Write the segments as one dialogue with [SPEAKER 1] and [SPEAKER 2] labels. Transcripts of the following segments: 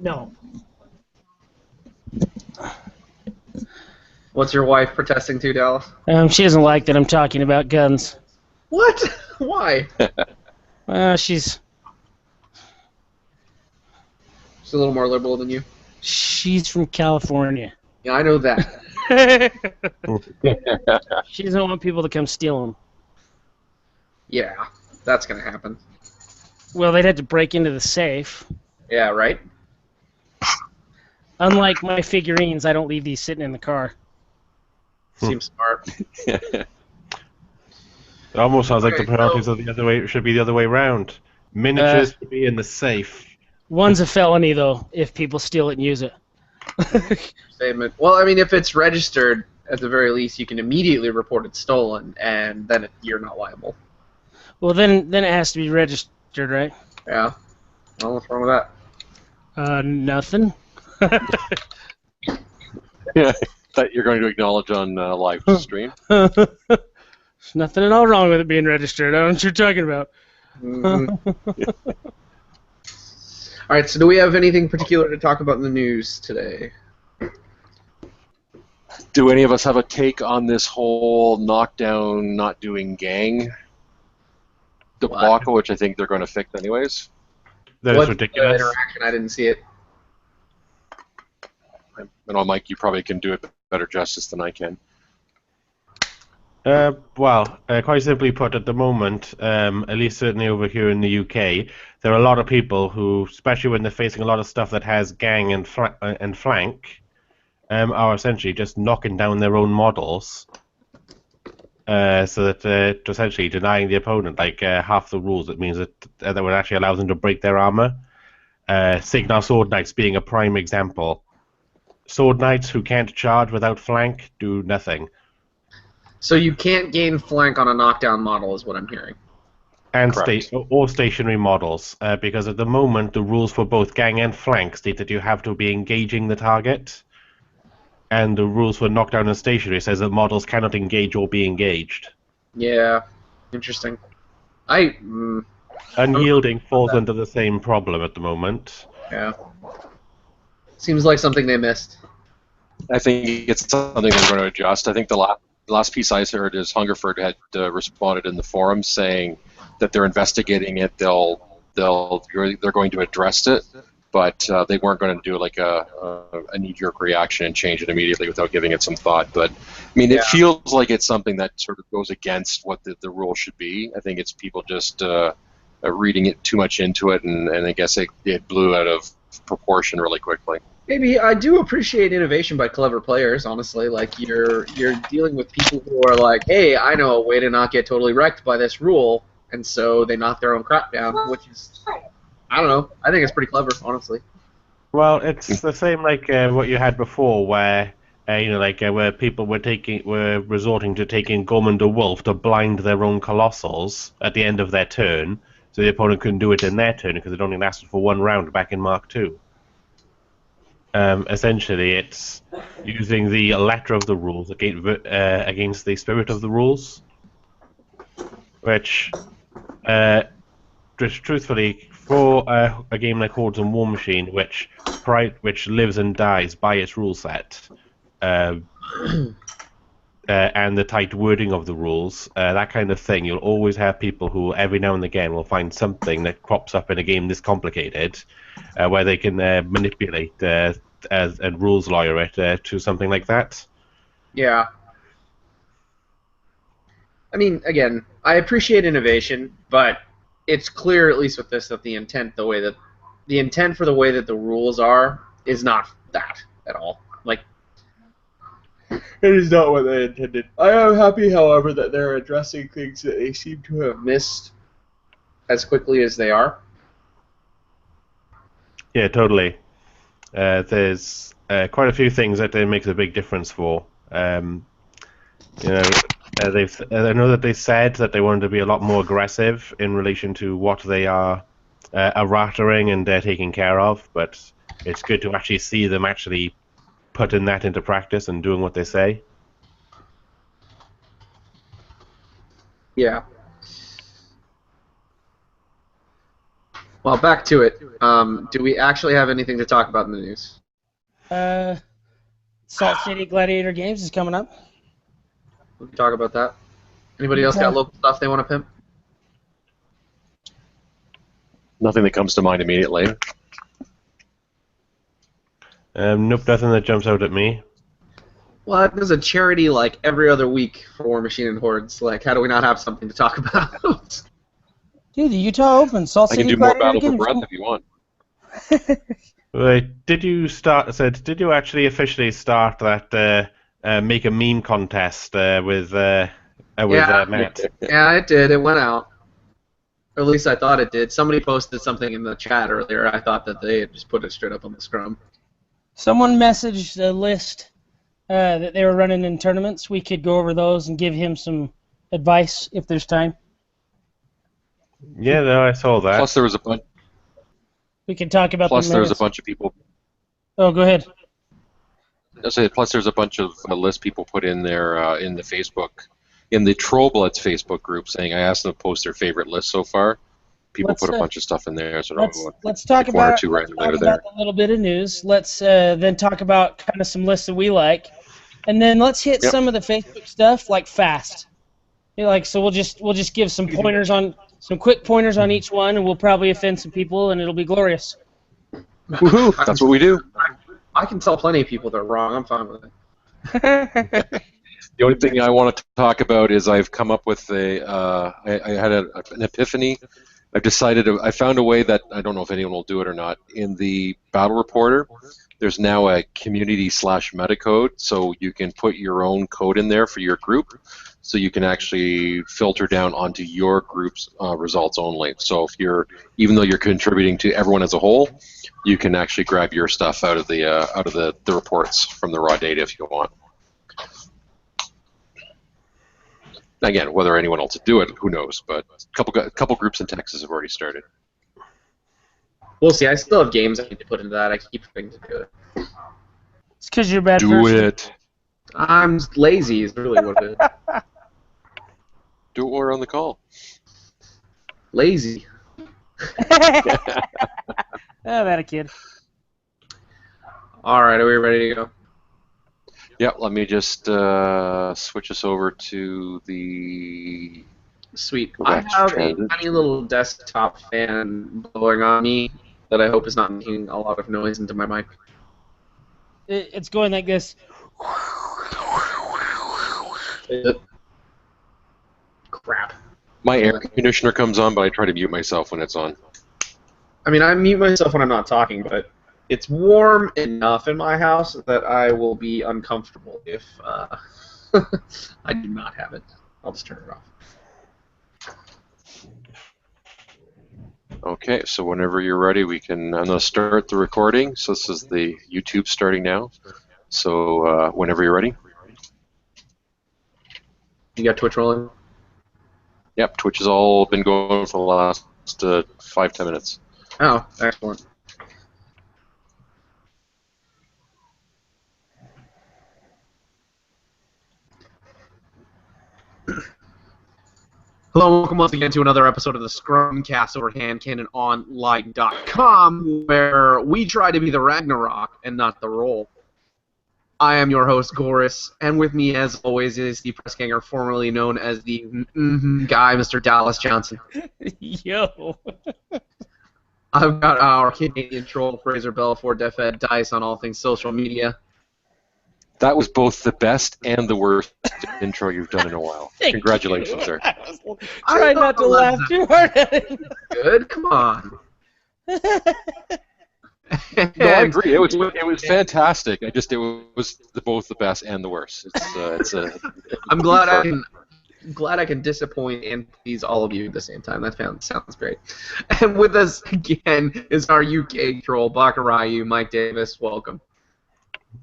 [SPEAKER 1] No.
[SPEAKER 2] What's your wife protesting to, Dallas?
[SPEAKER 1] She doesn't like that I'm talking about guns.
[SPEAKER 2] What? Why?
[SPEAKER 1] She's
[SPEAKER 2] She's a little more liberal than you.
[SPEAKER 1] from California.
[SPEAKER 2] Yeah, I know that.
[SPEAKER 1] She doesn't want people to come steal them.
[SPEAKER 2] Yeah, that's gonna happen.
[SPEAKER 1] Well, they'd have to break into the safe.
[SPEAKER 2] Yeah, right?
[SPEAKER 1] Unlike my figurines, I don't leave these sitting in the car.
[SPEAKER 2] Seems smart.
[SPEAKER 3] It almost sounds like the priorities are the other way. Should be the other way around. Miniatures should be in the safe.
[SPEAKER 1] One's a felony, though, if people steal it and use it.
[SPEAKER 2] Statement. Well, I mean, if it's registered, at the very least, you can immediately report it stolen, and then you're not liable.
[SPEAKER 1] Well, then it has to be registered, right?
[SPEAKER 2] Yeah. Well, what's wrong with that?
[SPEAKER 1] Nothing.
[SPEAKER 4] Yeah, that you're going to acknowledge on live stream.
[SPEAKER 1] There's nothing at all wrong with it being registered. I don't know what you're talking about.
[SPEAKER 2] Mm-hmm. All right, so do we have anything particular to talk about in the news today?
[SPEAKER 4] Do any of us have a take on this whole knockdown, not doing gang debacle, which I think they're going to fix anyways?
[SPEAKER 3] That is ridiculous.
[SPEAKER 2] Interaction? I didn't see it.
[SPEAKER 4] I know, Mike, you probably can do it better justice than I can.
[SPEAKER 3] Well, quite simply put, at the moment, at least certainly over here in the UK, there are a lot of people who, especially when they're facing a lot of stuff that has gang and flank, are essentially just knocking down their own models, so that essentially denying the opponent like half the rules. It means that would actually allow them to break their armor. Signar Sword Knights being a prime example. Sword Knights who can't charge without flank do nothing.
[SPEAKER 2] So you can't gain flank on a knockdown model, is what I'm hearing.
[SPEAKER 3] And or stationary models, because at the moment the rules for both gang and flank state that you have to be engaging the target, and the rules for knockdown and stationary says that models cannot engage or be engaged.
[SPEAKER 2] Yeah, interesting.
[SPEAKER 3] Unyielding falls under the same problem at the moment.
[SPEAKER 2] Yeah. Seems like something they missed.
[SPEAKER 4] I think it's something they're going to adjust. I think the last piece I heard is Hungerford had responded in the forum saying that they're investigating it. They're going to address it, but they weren't going to do like a knee-jerk reaction and change it immediately without giving it some thought. But I mean, it feels like it's something that sort of goes against what the rule should be. I think it's people just reading it too much into it, and I guess it blew out of proportion really quickly.
[SPEAKER 2] Maybe I do appreciate innovation by clever players, honestly. Like, you're dealing with people who are like, hey, I know a way to not get totally wrecked by this rule, and so they knock their own crap down, which is, I don't know, I think it's pretty clever, honestly.
[SPEAKER 3] Well, it's the same like what you had before, where where people were resorting to taking Gorman the Wolf to blind their own colossals at the end of their turn, so the opponent couldn't do it in their turn because it only lasted for one round back in Mark II. Essentially, it's using the letter of the rules against the spirit of the rules, which truthfully, for a game like Hordes and War Machine, which lives and dies by its rule set, and the tight wording of the rules, that kind of thing, you'll always have people who every now and again will find something that crops up in a game this complicated, where they can manipulate and rules lawyer it to something like that.
[SPEAKER 2] Yeah. I mean, again, I appreciate innovation, but it's clear, at least with this, that the intent for the way that the rules are is not that at all. Like, it is not what they intended. I am happy, however, that they're addressing things that they seem to have missed as quickly as they are.
[SPEAKER 3] Yeah, totally. There's quite a few things that it makes a big difference for. I know that they said that they wanted to be a lot more aggressive in relation to what they are errataing and taking care of, but it's good to actually see them actually putting that into practice and doing what they say.
[SPEAKER 2] Yeah. Well, back to it. Do we actually have anything to talk about in the news?
[SPEAKER 1] Salt City Gladiator Games is coming up.
[SPEAKER 2] We can talk about that. Anybody else got local stuff they want to pimp?
[SPEAKER 4] Nothing that comes to mind immediately.
[SPEAKER 3] Nope, nothing that jumps out at me.
[SPEAKER 2] Well, there's a charity like every other week for War Machine and Hordes. Like, how do we not have something to talk about?
[SPEAKER 1] Dude, the Utah Open, Salt
[SPEAKER 4] I
[SPEAKER 1] City
[SPEAKER 4] can do more
[SPEAKER 1] Gladiator
[SPEAKER 4] Battle for
[SPEAKER 1] Games.
[SPEAKER 4] Breath if you want.
[SPEAKER 3] Wait, did you actually officially start that make a meme contest with Matt?
[SPEAKER 2] Yeah, it did. It went out. Or at least I thought it did. Somebody posted something in the chat earlier. I thought that they had just put it straight up on the scrum.
[SPEAKER 1] Someone messaged a list that they were running in tournaments. We could go over those and give him some advice if there's time.
[SPEAKER 3] Yeah, no, I saw that.
[SPEAKER 4] Plus, there was a bunch.
[SPEAKER 1] We can talk about
[SPEAKER 4] Plus,
[SPEAKER 1] the
[SPEAKER 4] there was a
[SPEAKER 1] merits.
[SPEAKER 4] bunch of people.
[SPEAKER 1] Oh, go ahead.
[SPEAKER 4] Plus, there's a bunch of lists people put in there in the Facebook, in the TrollbloodScrum Facebook group, saying I asked them to post their favorite list so far. People put a bunch of stuff in there, so
[SPEAKER 1] let's talk
[SPEAKER 4] one or
[SPEAKER 1] about,
[SPEAKER 4] two
[SPEAKER 1] let's
[SPEAKER 4] randomly
[SPEAKER 1] talk
[SPEAKER 4] there.
[SPEAKER 1] about a little bit of news. Let's then talk about kind of some lists that we like, and then let's hit some of the Facebook stuff like fast. So we'll just give some pointers on some quick pointers on each one, and we'll probably offend some people, and it'll be glorious.
[SPEAKER 4] Woohoo! That's what we do.
[SPEAKER 2] I can tell plenty of people they're wrong. I'm fine with it.
[SPEAKER 4] The only thing I want to talk about is I've come up with I had an epiphany. I found a way that I don't know if anyone will do it or not. In the battle reporter, there's now a community/meta code, so you can put your own code in there for your group, so you can actually filter down onto your group's results only. So even though you're contributing to everyone as a whole, you can actually grab your stuff out of the reports from the raw data if you want. Again, whether anyone else will do it, who knows? But a couple groups in Texas have already started.
[SPEAKER 2] We'll see. I still have games I need to put into that. I keep forgetting to do it.
[SPEAKER 1] It's because you're a bad
[SPEAKER 4] Do
[SPEAKER 1] person.
[SPEAKER 4] it.
[SPEAKER 2] I'm lazy is really what it is.
[SPEAKER 4] Do it while we're on the call.
[SPEAKER 2] Lazy.
[SPEAKER 1] Oh, that a kid.
[SPEAKER 2] All right, are we ready to go?
[SPEAKER 4] Yeah, let me just switch us over to the...
[SPEAKER 2] Sweet.
[SPEAKER 4] Go
[SPEAKER 2] I
[SPEAKER 4] back to
[SPEAKER 2] have a
[SPEAKER 4] transit.
[SPEAKER 2] tiny little desktop fan blowing on me that I hope is not making a lot of noise into my mic.
[SPEAKER 1] It's going like this.
[SPEAKER 2] Is it? Crap.
[SPEAKER 4] My air conditioner comes on, but I try to mute myself when it's on.
[SPEAKER 2] I mean, I mute myself when I'm not talking, but it's warm enough in my house that I will be uncomfortable if I do not have it. I'll just turn it off.
[SPEAKER 4] Okay, so whenever you're ready, I'm going to start the recording. So this is the YouTube starting now. So whenever you're ready.
[SPEAKER 2] You got Twitch rolling?
[SPEAKER 4] Yep, Twitch has all been going for the last 5-10 minutes.
[SPEAKER 2] Oh, excellent. Hello and welcome once again to another episode of the Scrumcast over handcannononline.com, where we try to be the Ragnarok and not the Roll. I am your host, Goris, and with me, as always, is the press ganger formerly known as the guy, Mr. Dallas Johnson.
[SPEAKER 1] Yo.
[SPEAKER 2] I've got our Canadian troll, Fraser Belfort, DefEd Dice on all things social media.
[SPEAKER 4] That was both the best and the worst intro you've done in a while.
[SPEAKER 1] Thank
[SPEAKER 4] Congratulations,
[SPEAKER 1] you.
[SPEAKER 4] sir.
[SPEAKER 1] Try not to laugh too hard at it.
[SPEAKER 2] Good, come on.
[SPEAKER 4] No, I agree. It was fantastic. It was both the best and the worst.
[SPEAKER 2] I'm glad I can disappoint and please all of you at the same time. That sounds great. And with us again is our UK troll, Bakarayu, Mike Davis. Welcome.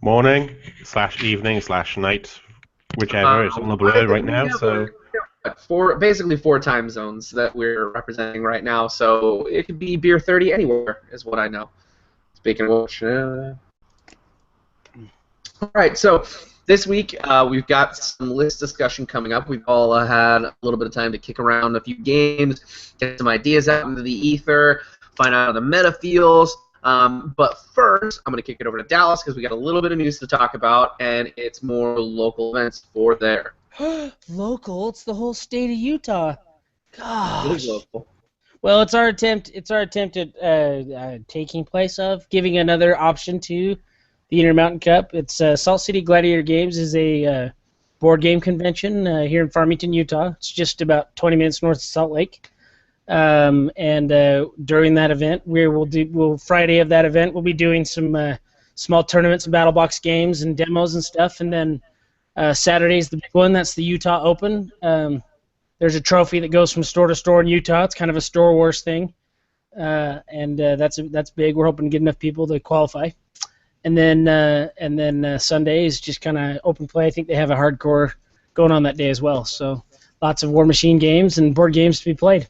[SPEAKER 3] Morning / evening / night, whichever. It's on the blur right now. So
[SPEAKER 2] basically four time zones that we're representing right now. So it could be beer 30 anywhere, is what I know. Speaking of which, all right. So this week we've got some list discussion coming up. We've all had a little bit of time to kick around a few games, get some ideas out into the ether. find out how the meta feels. But first, I'm going to kick it over to Dallas because we got a little bit of news to talk about, and it's more local events for there.
[SPEAKER 1] Local? It's the whole state of Utah. Gosh.
[SPEAKER 2] It is local.
[SPEAKER 1] Well, it's our attempt. It's our attempt at taking place of giving another option to the Intermountain Cup. It's Salt City Gladiator Games is a board game convention here in Farmington, Utah. It's just about 20 minutes north of Salt Lake. And during that event, Friday of that event, we'll be doing some small tournaments and battle box games and demos and stuff. And then Saturday's the big one. That's the Utah Open. There's a trophy that goes from store to store in Utah. It's kind of a Star Wars thing, and that's big. We're hoping to get enough people to qualify. And then Sunday is just kind of open play. I think they have a hardcore going on that day as well. So lots of War Machine games and board games to be played.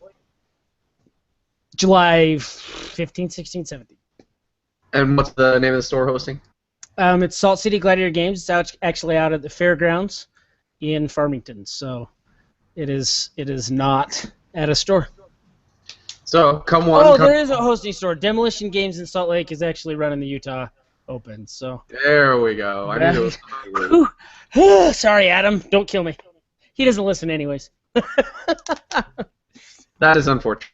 [SPEAKER 1] July 15th, 16th, 17th.
[SPEAKER 2] And what's the name of the store hosting?
[SPEAKER 1] It's Salt City Gladiator Games. It's actually out at the fairgrounds in Farmington. So it is not at a store.
[SPEAKER 2] So come on.
[SPEAKER 1] Oh, there is a hosting store. Demolition Games in Salt Lake is actually running the Utah Open. So
[SPEAKER 2] there we go. I knew it was
[SPEAKER 1] sorry, Adam. Don't kill me. He doesn't listen anyways.
[SPEAKER 2] That is unfortunate.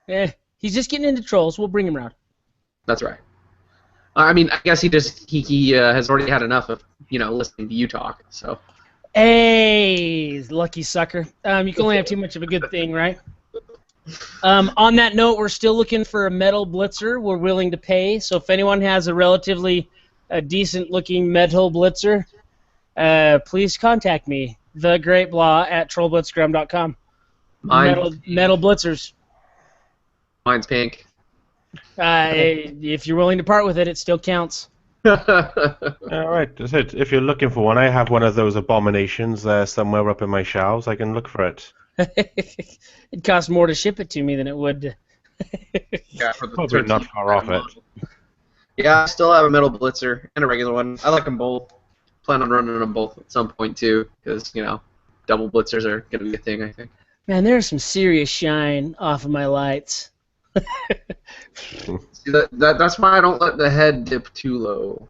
[SPEAKER 1] Yeah, he's just getting into trolls. We'll bring him around.
[SPEAKER 2] That's right. I mean, I guess he has already had enough of listening to you talk. So.
[SPEAKER 1] Hey, lucky sucker. You can only have too much of a good thing, right? On that note, we're still looking for a metal blitzer. We're willing to pay. So if anyone has a relatively decent-looking metal blitzer, please contact me. thegreatblah@TrollbloodScrum.com. Metal blitzers.
[SPEAKER 2] Mine's pink.
[SPEAKER 1] If you're willing to part with it, it still counts.
[SPEAKER 3] All right, that's it. If you're looking for one, I have one of those abominations somewhere up in my shelves. I can look for it.
[SPEAKER 1] It costs more to ship it to me than it would.
[SPEAKER 2] Yeah, for the
[SPEAKER 3] Probably not far off it.
[SPEAKER 2] Yeah, I still have a metal blitzer and a regular one. I like them both. Plan on running them both at some point too, because double blitzers are gonna be a thing, I think.
[SPEAKER 1] Man, there's some serious shine off of my lights.
[SPEAKER 2] See, that's why I don't let the head dip too low.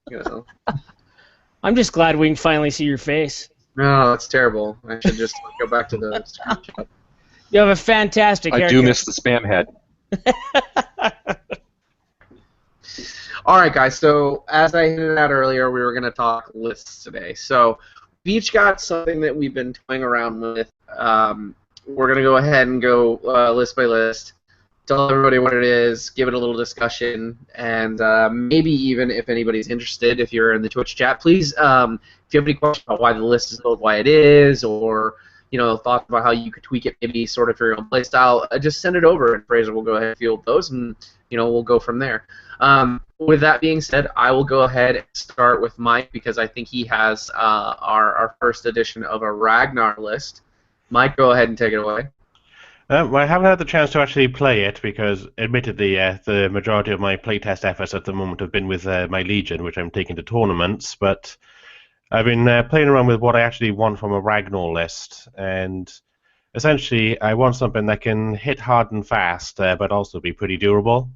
[SPEAKER 1] I'm just glad we can finally see your face.
[SPEAKER 2] No, that's terrible. I should just go back to the screenshot.
[SPEAKER 1] You have a fantastic haircut.
[SPEAKER 4] I do miss the spam head.
[SPEAKER 2] All right, guys. So as I hinted at earlier, we were going to talk lists today. So we've each got something that we've been toying around with. We're going to go ahead and go list by list. Tell everybody what it is, give it a little discussion, and maybe even if anybody's interested, if you're in the Twitch chat, please, if you have any questions about why the list is built, why it is, or thoughts about how you could tweak it, maybe sort of for your own playstyle, just send it over, and Fraser will go ahead and field those, and we'll go from there. With that being said, I will go ahead and start with Mike because I think he has our first edition of a Ragnar list. Mike, go ahead and take it away.
[SPEAKER 3] Well, I haven't had the chance to actually play it because, admittedly, the majority of my playtest efforts at the moment have been with my Legion, which I'm taking to tournaments. But I've been playing around with what I actually want from a Ragnar list, and essentially, I want something that can hit hard and fast, but also be pretty durable.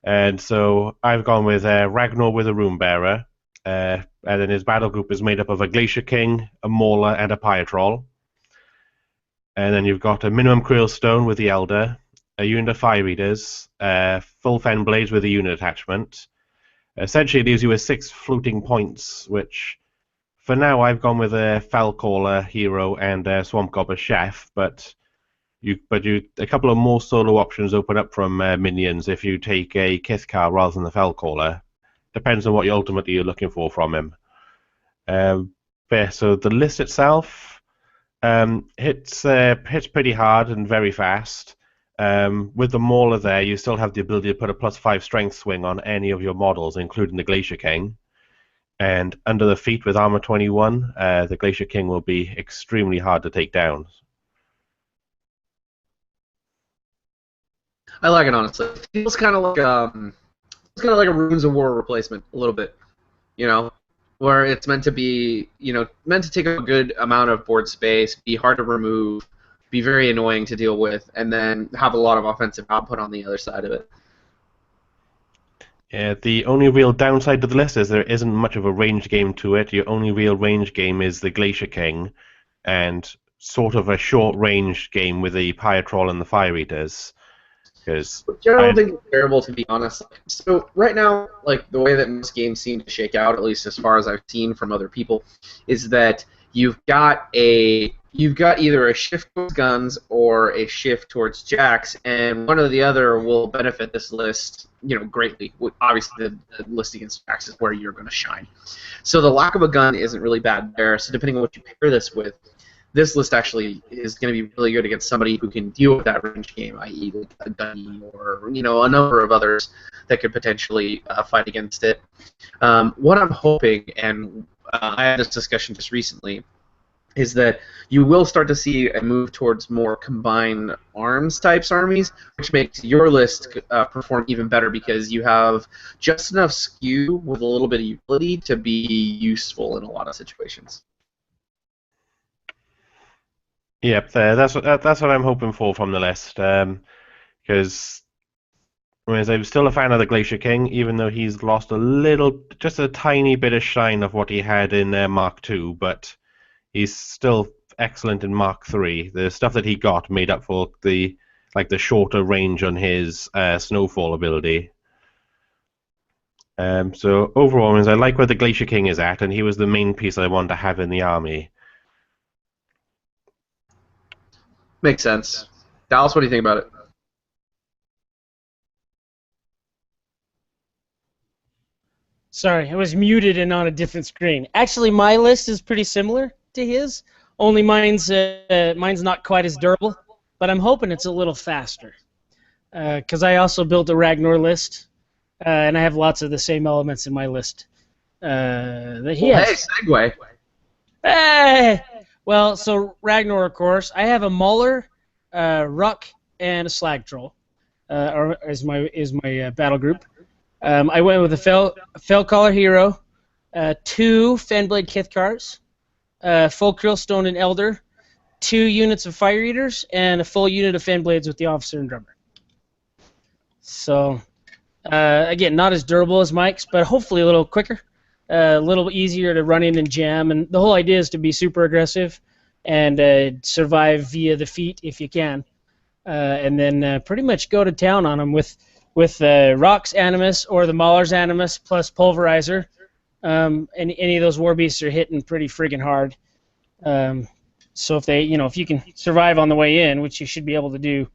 [SPEAKER 3] And so I've gone with Ragnar with a Rune Bearer, and then his battle group is made up of a Glacier King, a Mauler, and a Pyre Troll. And then you've got a minimum Krill Stone with the Elder, a unit of Fire Eaters, full Fen Blades with a unit attachment. Essentially, it leaves you with 6 floating points, which, for now, I've gone with a Fellcaller hero and a Swamp Gobbler Chef, but a couple of more solo options open up from minions if you take a Kithkar rather than the Fellcaller. Depends on what you're looking for from him. So the list itself. Hits pretty hard and very fast. With the Mauler there, you still have the ability to put a +5 strength swing on any of your models, including the Glacier King. And under the feet with Armor 21, the Glacier King will be extremely hard to take down.
[SPEAKER 2] I like it, honestly. It feels kind of like a Runes of War replacement, a little bit. Where it's meant to be, meant to take a good amount of board space, be hard to remove, be very annoying to deal with, and then have a lot of offensive output on the other side of it.
[SPEAKER 3] Yeah, the only real downside to the list is there isn't much of a range game to it. Your only real range game is the Glacier King, and sort of a short range game with the Pyre Troll and the Fire Eaters. Because
[SPEAKER 2] Which I don't think is terrible, to be honest. So right now, like the way that most games seem to shake out, at least as far as I've seen from other people, is that you've got either a shift towards guns or a shift towards jacks, and one or the other will benefit this list, greatly. Obviously, the list against jacks is where you're going to shine. So the lack of a gun isn't really bad there. So depending on what you pair this with, this list actually is going to be really good against somebody who can deal with that range game, i.e. like a Gunny or a number of others that could potentially fight against it. What I'm hoping, and I had this discussion just recently, is that you will start to see a move towards more combined arms types armies, which makes your list perform even better because you have just enough skew with a little bit of utility to be useful in a lot of situations.
[SPEAKER 3] Yep, that's what I'm hoping for from the list. Because I'm still a fan of the Glacier King, even though he's lost just a tiny bit of shine of what he had in Mark II, but he's still excellent in Mark III. The stuff that he got made up for the shorter range on his Snowfall ability. So overall, I like where the Glacier King is at, and he was the main piece I wanted to have in the army.
[SPEAKER 2] Makes sense. Dallas, what do you think about it?
[SPEAKER 1] Sorry, I was muted and on a different screen. Actually, my list is pretty similar to his, only mine's not quite as durable, but I'm hoping it's a little faster. Because I also built a Ragnar list, and I have lots of the same elements in my list that he has.
[SPEAKER 2] Hey, segue.
[SPEAKER 1] Hey! Well, so Ragnar, of course. I have a Mauler, Ruck, and a Slag Troll, is my battle group. I went with a Fellcaller Hero, 2 Fenblade Kithkars, full Krillstone and Elder, 2 units of Fire Eaters, and a full unit of Fenblades with the Officer and Drummer. So, again, not as durable as Mike's, but hopefully a little quicker. A little easier to run in and jam, and the whole idea is to be super aggressive and survive via the feet if you can, and then pretty much go to town on them with Rock's Animus or the Mauler's Animus plus Pulverizer. And any of those war beasts are hitting pretty friggin' hard. So if you can survive on the way in, which you should be able to do,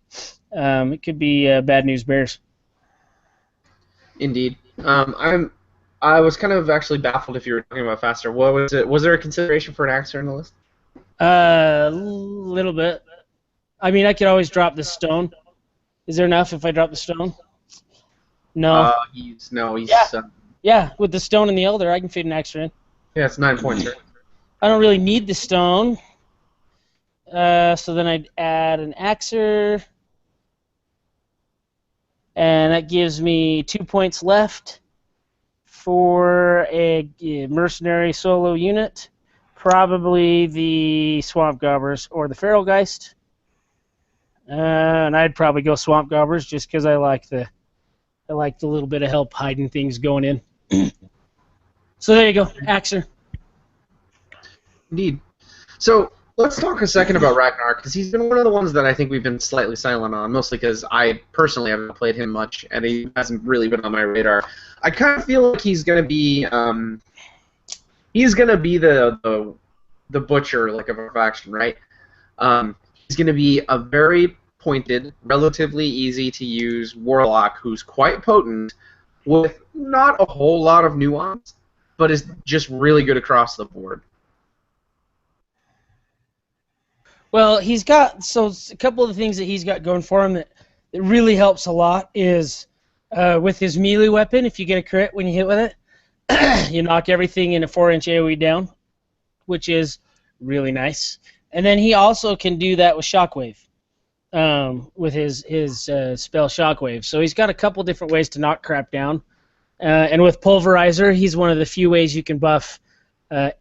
[SPEAKER 1] it could be bad news bears.
[SPEAKER 2] Indeed. I was kind of actually baffled if you were talking about faster. What was it? Was there a consideration for an Axer in the list?
[SPEAKER 1] A little bit. I mean, I could always drop the stone. Is there enough if I drop the stone? No.
[SPEAKER 2] Yeah,
[SPEAKER 1] with the stone and the Elder, I can fit an Axer in.
[SPEAKER 2] Yeah, it's 9 points. Right?
[SPEAKER 1] I don't really need the stone. So then I'd add an Axer. And that gives me 2 points left for a mercenary solo unit, probably the Swamp Gobbers or the Feral Geist, and I'd probably go Swamp Gobbers just because I like the little bit of help hiding things going in. So there you go, Axer.
[SPEAKER 2] Indeed. So let's talk a second about Ragnar, because he's been one of the ones that I think we've been slightly silent on, mostly because I personally haven't played him much, and he hasn't really been on my radar. I kind of feel like he's gonna be the butcher, like, of a faction, right? He's gonna be a very pointed, relatively easy to use warlock who's quite potent, with not a whole lot of nuance, but is just really good across the board.
[SPEAKER 1] Well, he's got a couple of the things that he's got going for him that really helps a lot is with his melee weapon. If you get a crit when you hit with it, you knock everything in a 4-inch AoE down, which is really nice. And then he also can do that with Shockwave, with his spell Shockwave. So he's got a couple different ways to knock crap down. And with Pulverizer, he's one of the few ways you can buff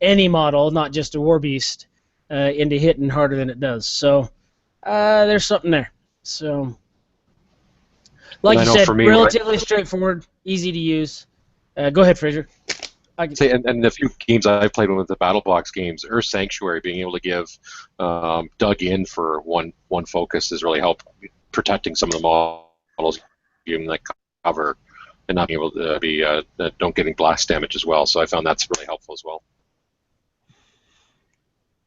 [SPEAKER 1] any model, not just a War Beast, into hitting harder than it does. So there's something there. So Like
[SPEAKER 4] I
[SPEAKER 1] you
[SPEAKER 4] know
[SPEAKER 1] said,
[SPEAKER 4] for me,
[SPEAKER 1] relatively straightforward, easy to use. Go ahead, Fraser.
[SPEAKER 4] Say, and the few games I've played with the battle box games, Earth Sanctuary, being able to give dug in for one focus has really helped protecting some of the models, giving like cover, and not being able to be don't getting blast damage as well. So I found that's really helpful as well.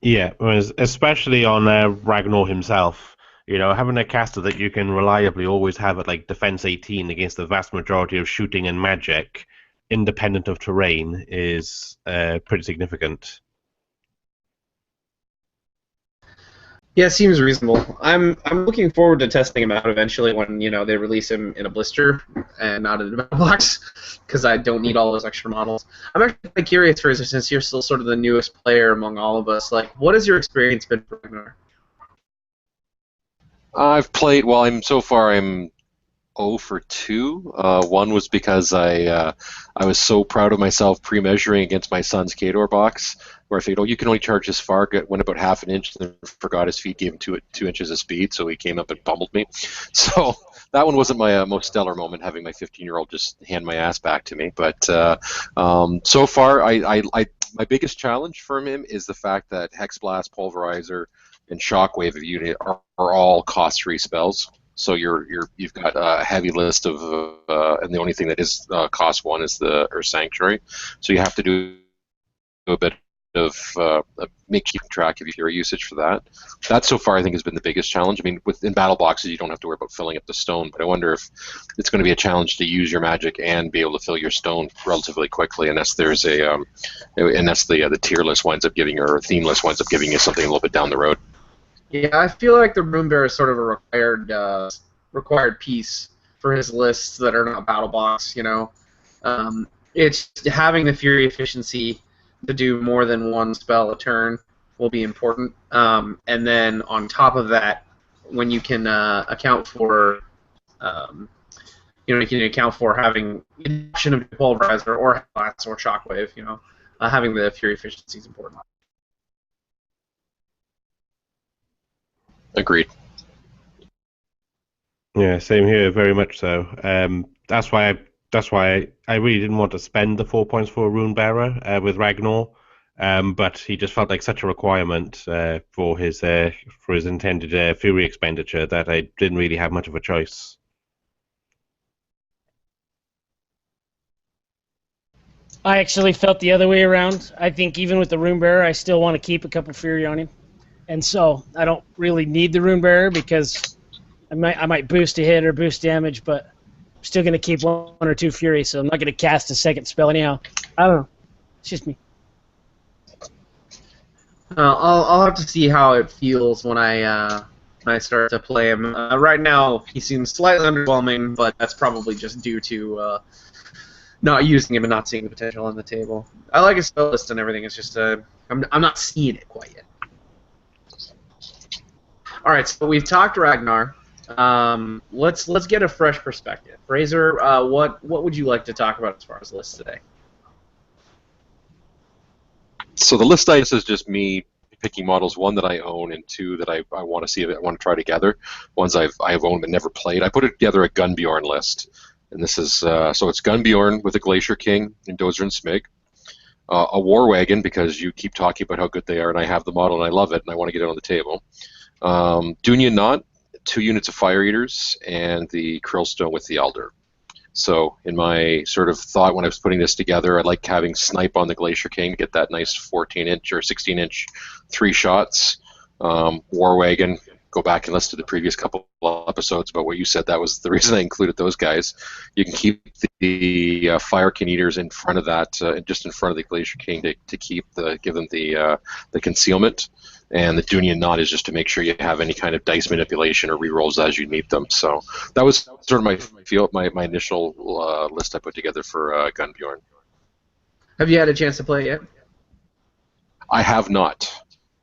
[SPEAKER 3] Yeah, especially on Ragnar himself. You know, having a caster that you can reliably always have at like defense 18 against the vast majority of shooting and magic, independent of terrain, is pretty significant.
[SPEAKER 2] Yeah, it seems reasonable. I'm looking forward to testing him out eventually when they release him in a blister and not in a battle box, because I don't need all those extra models. I'm actually kind of curious, Fraser, since you're still sort of the newest player among all of us. Like, what has your experience been for Ragnar?
[SPEAKER 4] I've played. Well, I'm 0 for 2. One was because I was so proud of myself pre-measuring against my son's Kador box, where I figured, oh, you can only charge this far. Went about half an inch, then forgot his feet gave him 2 inches of speed, so he came up and pummeled me. So that one wasn't my most stellar moment, having my 15-year-old just hand my ass back to me. But so far, my biggest challenge from him is the fact that Hex Blast, Pulverizer, and Shockwave of unit are all cost-free spells. So you've got a heavy list of, and the only thing that is cost 1 is the Earth Sanctuary. So you have to do a bit of keep track of your usage for that. That so far I think has been the biggest challenge. I mean, in battle boxes you don't have to worry about filling up the stone, but I wonder if it's going to be a challenge to use your magic and be able to fill your stone relatively quickly, unless there's unless the tier list winds up giving you, or theme list winds up giving you something a little bit down the road.
[SPEAKER 2] Yeah, I feel like the Rune Bearer is sort of a required piece for his lists that are not battle box. It's having the Fury efficiency to do more than one spell a turn will be important, and then on top of that, when you can account for, you can account for having the option of Pulverizer or Blast or Shockwave. Having the Fury efficiency is important.
[SPEAKER 4] Agreed.
[SPEAKER 3] Yeah, same here, very much so. That's why I really didn't want to spend the 4 points for a Rune Bearer with Ragnar, but he just felt like such a requirement for his intended Fury expenditure that I didn't really have much of a choice.
[SPEAKER 1] I actually felt the other way around. I think even with the Rune Bearer, I still want to keep a couple Fury on him. And so I don't really need the Rune Bearer because I might boost a hit or boost damage, but I'm still going to keep 1 or 2 Fury, so I'm not going to cast a second spell anyhow. I don't know. It's just me.
[SPEAKER 2] I'll have to see how it feels when I start to play him. Right now, he seems slightly underwhelming, but that's probably just due to not using him and not seeing the potential on the table. I like his spell list and everything. It's just I'm not seeing it quite yet. All right, so we've talked Ragnar. Let's get a fresh perspective. Fraser, what would you like to talk about as far as lists today?
[SPEAKER 4] So the list is just me picking models, 1 that I own and 2 that I want to see if I want to try together. Ones I've owned but never played. I put together a Gunbjorn list, and this is so it's Gunbjorn with a Glacier King and Dozer and Smig. A War Wagon, because you keep talking about how good they are, and I have the model and I love it, and I want to get it on the table. Dunya Knot, 2 units of Fire Eaters, and the Krillstone with the Elder. So in my sort of thought when I was putting this together, I like having Snipe on the Glacier King to get that nice 14-inch or 16-inch 3 shots. War Wagon, go back and listen to the previous couple of episodes about what you said. That was the reason I included those guys. You can keep the Fire Eaters in front of that, just in front of the Glacier King to give them the concealment. And the Dunya Knot is just to make sure you have any kind of dice manipulation or rerolls as you need them. So that was sort of my initial list I put together for Gunbjorn.
[SPEAKER 2] Have you had a chance to play it yet?
[SPEAKER 4] I have not.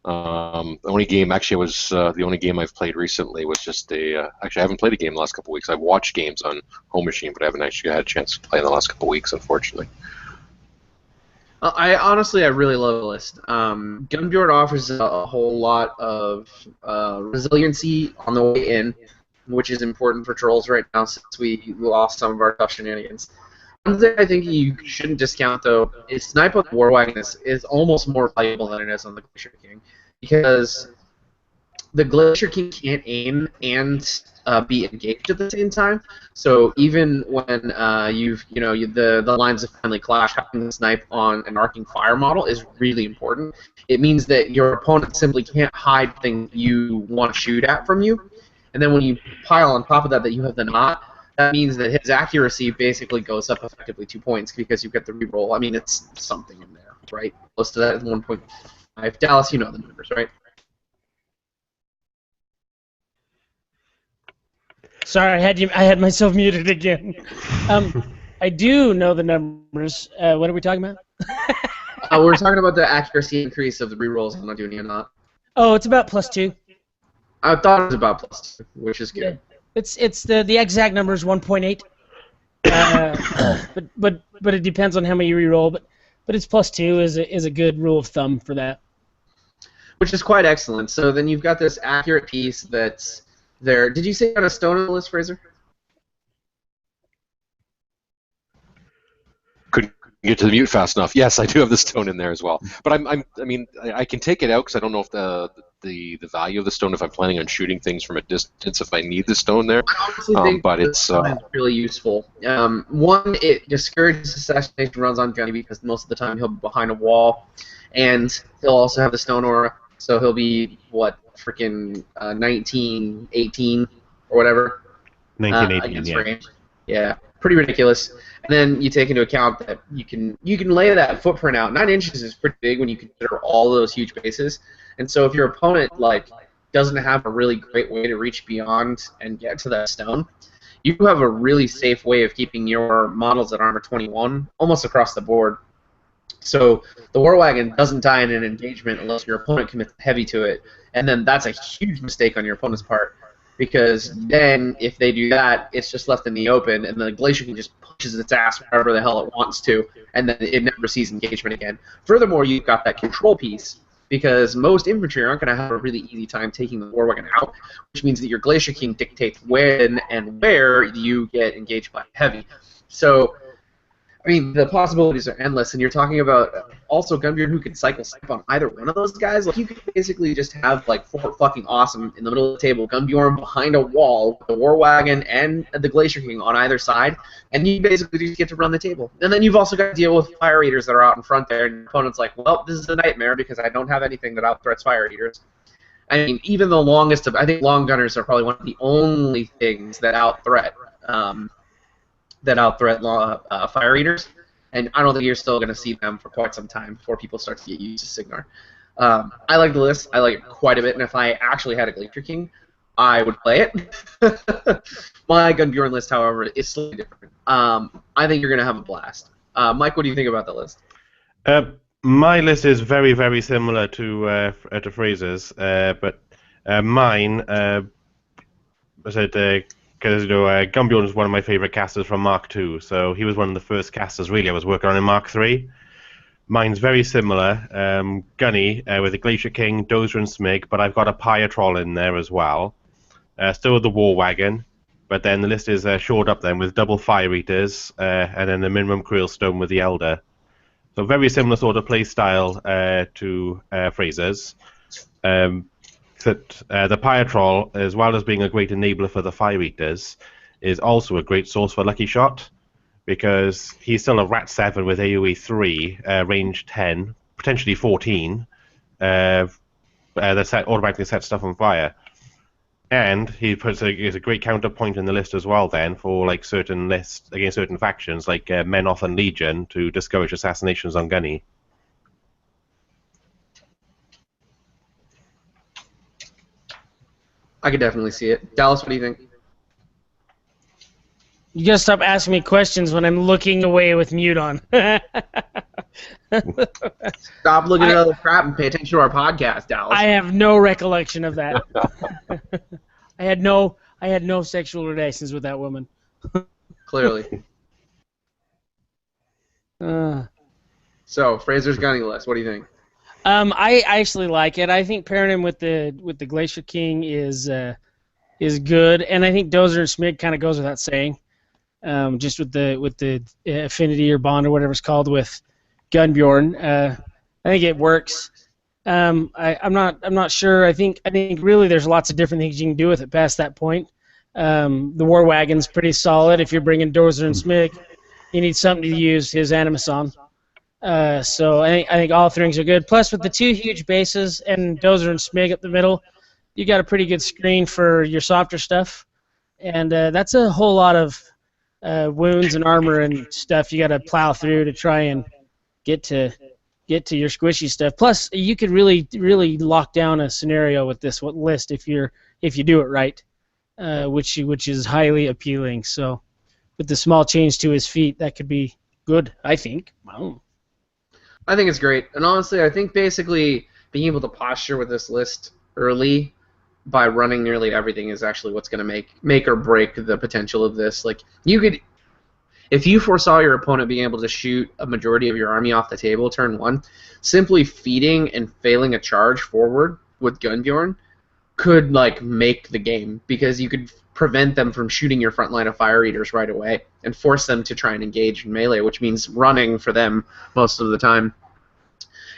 [SPEAKER 4] The only game the only game I've played recently was just actually I haven't played a game in the last couple of weeks. I've watched games on Home Machine, but I haven't actually had a chance to play in the last couple of weeks, unfortunately.
[SPEAKER 2] I really love the list. Gunbjorn offers a whole lot of resiliency on the way in which is important for trolls right now since we lost some of our tough shenanigans. One thing I think you shouldn't discount, though, is Snipe on the War Wagon is almost more valuable than it is on the Glacier King, because the Glacier King can't aim and be engaged at the same time. So even when the lines have finally clashed, having the Snipe on an arcing fire model is really important. It means that your opponent simply can't hide things you want to shoot at from you. And then when you pile on top of that you have the knot, that means that his accuracy basically goes up effectively 2 points because you get the reroll. I mean, it's something in there, right? Close to that is 1.5. Dallas, you know the numbers, right?
[SPEAKER 1] Sorry, I had myself muted again. I do know the numbers. What are we talking about?
[SPEAKER 2] We're talking about the accuracy increase of the rerolls. I'm not doing it or not.
[SPEAKER 1] Oh, it's about +2.
[SPEAKER 2] I thought it was about +2, which is good.
[SPEAKER 1] Yeah. It's the exact number is 1.8. But it depends on how many you reroll. But it's +2 is a good rule of thumb for that.
[SPEAKER 2] Which is quite excellent. So then you've got this accurate piece that's there. Did you say you had a stone on the list, Fraser?
[SPEAKER 4] Couldn't get to the mute fast enough. Yes, I do have the stone in there as well. But I can take it out because I don't know if the value of the stone, if I'm planning on shooting things from a distance, if I need the stone there.
[SPEAKER 2] I honestly think
[SPEAKER 4] but
[SPEAKER 2] it's really useful. One, it discourages assassination runs on Gunny because most of the time he'll be behind a wall, and he'll also have the stone aura, so he'll be freaking 19, 18, or whatever.
[SPEAKER 3] 1918, yeah.
[SPEAKER 2] Range. Yeah, pretty ridiculous. And then you take into account that you can lay that footprint out. 9 inches is pretty big when you consider all those huge bases. And so if your opponent doesn't have a really great way to reach beyond and get to that stone, you have a really safe way of keeping your models at armor 21 almost across the board. So the War Wagon doesn't die in an engagement unless your opponent commits heavy to it, and then that's a huge mistake on your opponent's part, because then if they do that, it's just left in the open, and the Glacier King just pushes its ass wherever the hell it wants to, and then it never sees engagement again. Furthermore, you've got that control piece, because most infantry aren't going to have a really easy time taking the War Wagon out, which means that your Glacier King dictates when and where you get engaged by heavy. So, I mean, the possibilities are endless, and you're talking about also Gunbjorn who can cycle snipe on either one of those guys. You could basically just have 4 fucking awesome in the middle of the table, Gunbjorn behind a wall, with the War Wagon and the Glacier King on either side, and you basically just get to run the table. And then you've also got to deal with Fire Eaters that are out in front there, and your opponent's like, well, this is a nightmare because I don't have anything that out-threats Fire Eaters. I mean, even the longest of, I think long gunners are probably one of the only things that out-threat Fire Eaters, and I don't think you're still going to see them for quite some time before people start to get used to Signar. I like the list. I like it quite a bit, and if I actually had a Glacier King, I would play it. My Gunbjorn list, however, is slightly different. I think you're going to have a blast. Mike, what do you think about the list?
[SPEAKER 3] My list is very, very similar to Fraser's, but mine, I said, because Gunbjorn is one of my favorite casters from Mark II, so he was one of the first casters really I was working on in Mark III. Mine's very similar, Gunny with the Glacier King, Dozer and Smig, but I've got a Pyre Troll in there as well. Still with the War Wagon, but then the list is shored up then with double Fire Eaters, and then the minimum Creel Stone with the Elder. So very similar sort of play style to Fraser's. The Pyre Troll, as well as being a great enabler for the Fire Eaters, is also a great source for Lucky Shot, because he's still a Rat 7 with AoE 3, range 10, potentially 14, that automatically sets stuff on fire. And he is a great counterpoint in the list as well then for certain lists against certain factions like Menoth and Legion to discourage assassinations on Gunny.
[SPEAKER 2] I could definitely see it. Dallas, what do you think?
[SPEAKER 1] You gotta stop asking me questions when I'm looking away with mute on.
[SPEAKER 2] Stop looking at other crap and pay attention to our podcast, Dallas.
[SPEAKER 1] I have no recollection of that. I had no sexual relations with that woman.
[SPEAKER 2] Clearly. So, Fraser's gunning list. What do you think?
[SPEAKER 1] I actually like it. I think pairing him with the Glacier King is is good, and I think Dozer and Smig kind of goes without saying. Just with the affinity or bond or whatever it's called with Gunbjorn, I think it works. I'm not sure. I think really there's lots of different things you can do with it past that point. The War Wagon's pretty solid. If you're bringing Dozer and Smig, you need something to use his Animus on. So I think all three are good. Plus, with the two huge bases and Dozer and Smig up the middle, you got a pretty good screen for your softer stuff, and that's a whole lot of wounds and armor and stuff you got to plow through to try and get to your squishy stuff. Plus, you could really lock down a scenario with this list if you do it right, which is highly appealing. So, with the small change to his feet, that could be good, I think. Wow.
[SPEAKER 2] I think it's great, and honestly, I think basically being able to posture with this list early by running nearly everything is actually what's going to make or break the potential of this. Like, you could, if you foresaw your opponent being able to shoot a majority of your army off the table turn one, simply feeding and failing a charge forward with Gunbjorn could like make the game, because you could prevent them from shooting your front line of fire eaters right away and force them to try and engage in melee, which means running for them most of the time.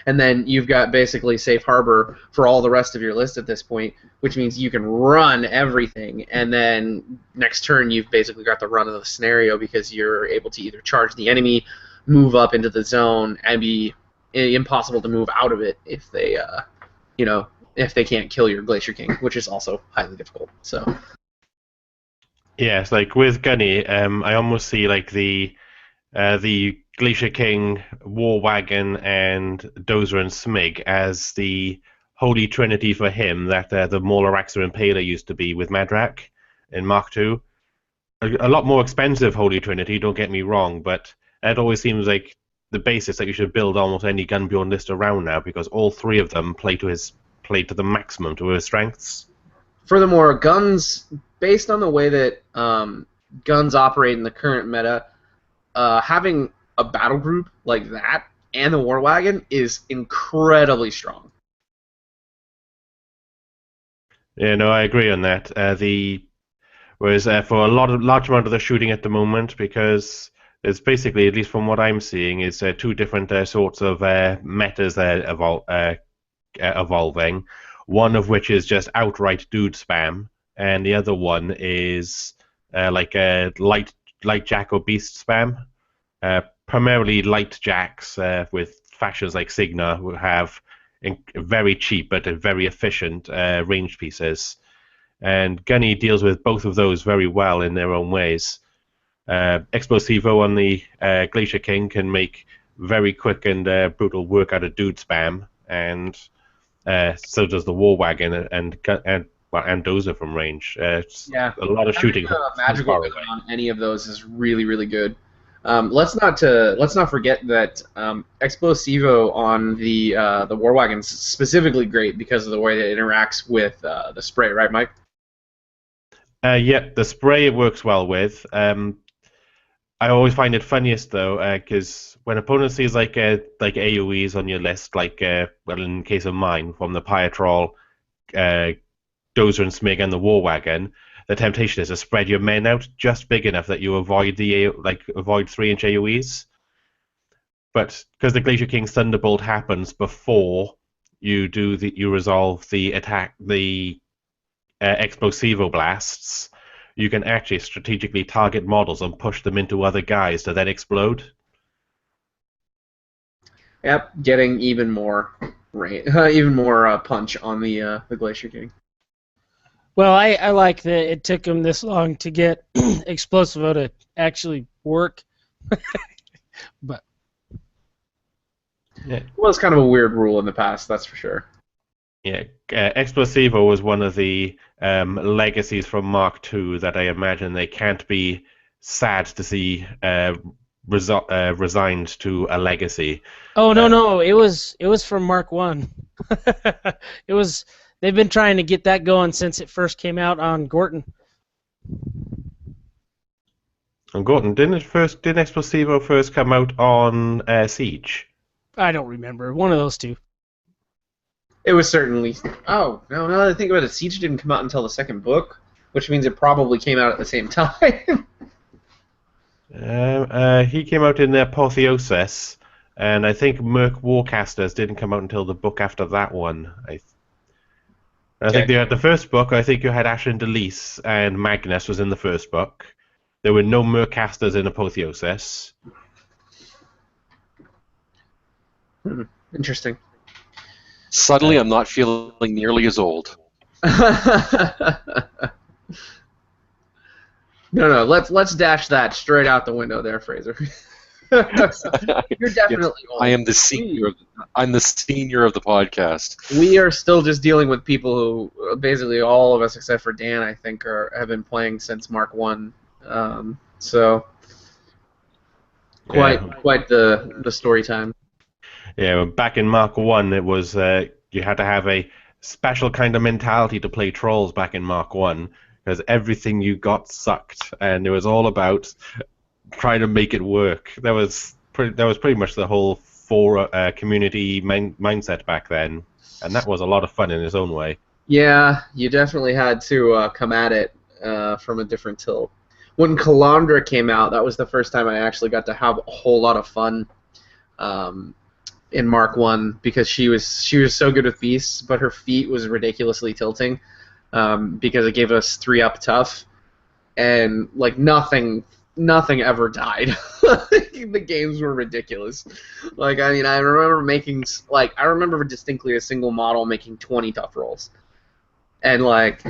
[SPEAKER 2] And then you've got basically safe harbor for all the rest of your list at this point, which means you can run everything, and then next turn you've basically got the run of the scenario because you're able to either charge the enemy, move up into the zone, and be impossible to move out of it if they, if they can't kill your Glacier King, which is also highly difficult. So.
[SPEAKER 3] Yes, like with Gunny, I almost see like the Glacier King, War Wagon, and Dozer and Smig as the holy trinity for him that the Maul-Araxer Impaler used to be with Madrak in Mark II. A lot more expensive holy trinity, don't get me wrong, but that always seems like the basis that you should build almost any Gunbjorn list around now, because all three of them play to the maximum to his strengths.
[SPEAKER 2] Furthermore, guns, based on the way that guns operate in the current meta, having a battle group like that and the War Wagon is incredibly strong.
[SPEAKER 3] Yeah, no, I agree on that. Whereas for large amount of the shooting at the moment, because it's basically, at least from what I'm seeing, is two different sorts of metas evolving. One of which is just outright dude spam, and the other one is like a light jack or beast spam. Primarily light jacks with factions like Signa who have very cheap but very efficient ranged pieces. And Gunny deals with both of those very well in their own ways. Explosivo on the Glacier King can make very quick and brutal work out of dude spam, and so does the War Wagon and Dozer from range.
[SPEAKER 2] Yeah,
[SPEAKER 3] a lot of shooting.
[SPEAKER 2] Magical on any of those is really, really good. Let's not forget that Explosivo on the War Wagon is specifically great because of the way that it interacts with the spray, right, Mike?
[SPEAKER 3] Yeah, the spray it works well with. I always find it funniest though, because when opponents sees like AoEs on your list, like well in case of mine from the Pyrotroll, Dozer and Smig and the War Wagon, the temptation is to spread your men out just big enough that you avoid avoid 3-inch AoEs. But because the Glacier King's Thunderbolt happens before you resolve the attack, the Explosivo blasts, you can actually strategically target models and push them into other guys to then explode.
[SPEAKER 2] Yep, getting even more punch on the Glacier King.
[SPEAKER 1] Well, I like that it took him this long to get Explosivo to actually work. But
[SPEAKER 2] yeah. Well, it's kind of a weird rule in the past, that's for sure.
[SPEAKER 3] Yeah, Explosivo was one of the legacies from Mark II that I imagine they can't be sad to see resigned to a legacy.
[SPEAKER 1] Oh no, it was from Mark I. They've been trying to get that going since it first came out on Gorton.
[SPEAKER 3] On Gorton, didn't Explosivo first come out on Siege?
[SPEAKER 1] I don't remember. One of those two.
[SPEAKER 2] It was certainly. Oh no! Now that I think about it, Siege didn't come out until the second book. which means it probably came out at the same time.
[SPEAKER 3] He came out in Apotheosis, and I think Merc Warcasters didn't come out until the book after that one. I think they had the first book. I think you had Ashen Delise, and Magnus was in the first book. There were no Mercasters in Apotheosis.
[SPEAKER 2] Interesting.
[SPEAKER 4] Suddenly, I'm not feeling nearly as old.
[SPEAKER 2] No, let's dash that straight out the window there, Fraser. You're definitely old.
[SPEAKER 4] I am the senior. I'm the senior of the podcast.
[SPEAKER 2] We are still just dealing with people who, basically all of us except for Dan, I think, have been playing since Mark 1. So quite the story time.
[SPEAKER 3] Yeah, back in Mark 1, it was you had to have a special kind of mentality to play trolls back in Mark 1, because everything you got sucked, and it was all about trying to make it work. That was pretty much the whole community mindset back then, and that was a lot of fun in its own way.
[SPEAKER 2] Yeah, you definitely had to come at it from a different tilt. When Calandra came out, that was the first time I actually got to have a whole lot of fun in Mark 1, because she was so good with beasts, but her feat was ridiculously tilting because it gave us 3-up tough, and like nothing ever died. The games were ridiculous. Like, I mean, I remember distinctly a single model making 20 tough rolls, and like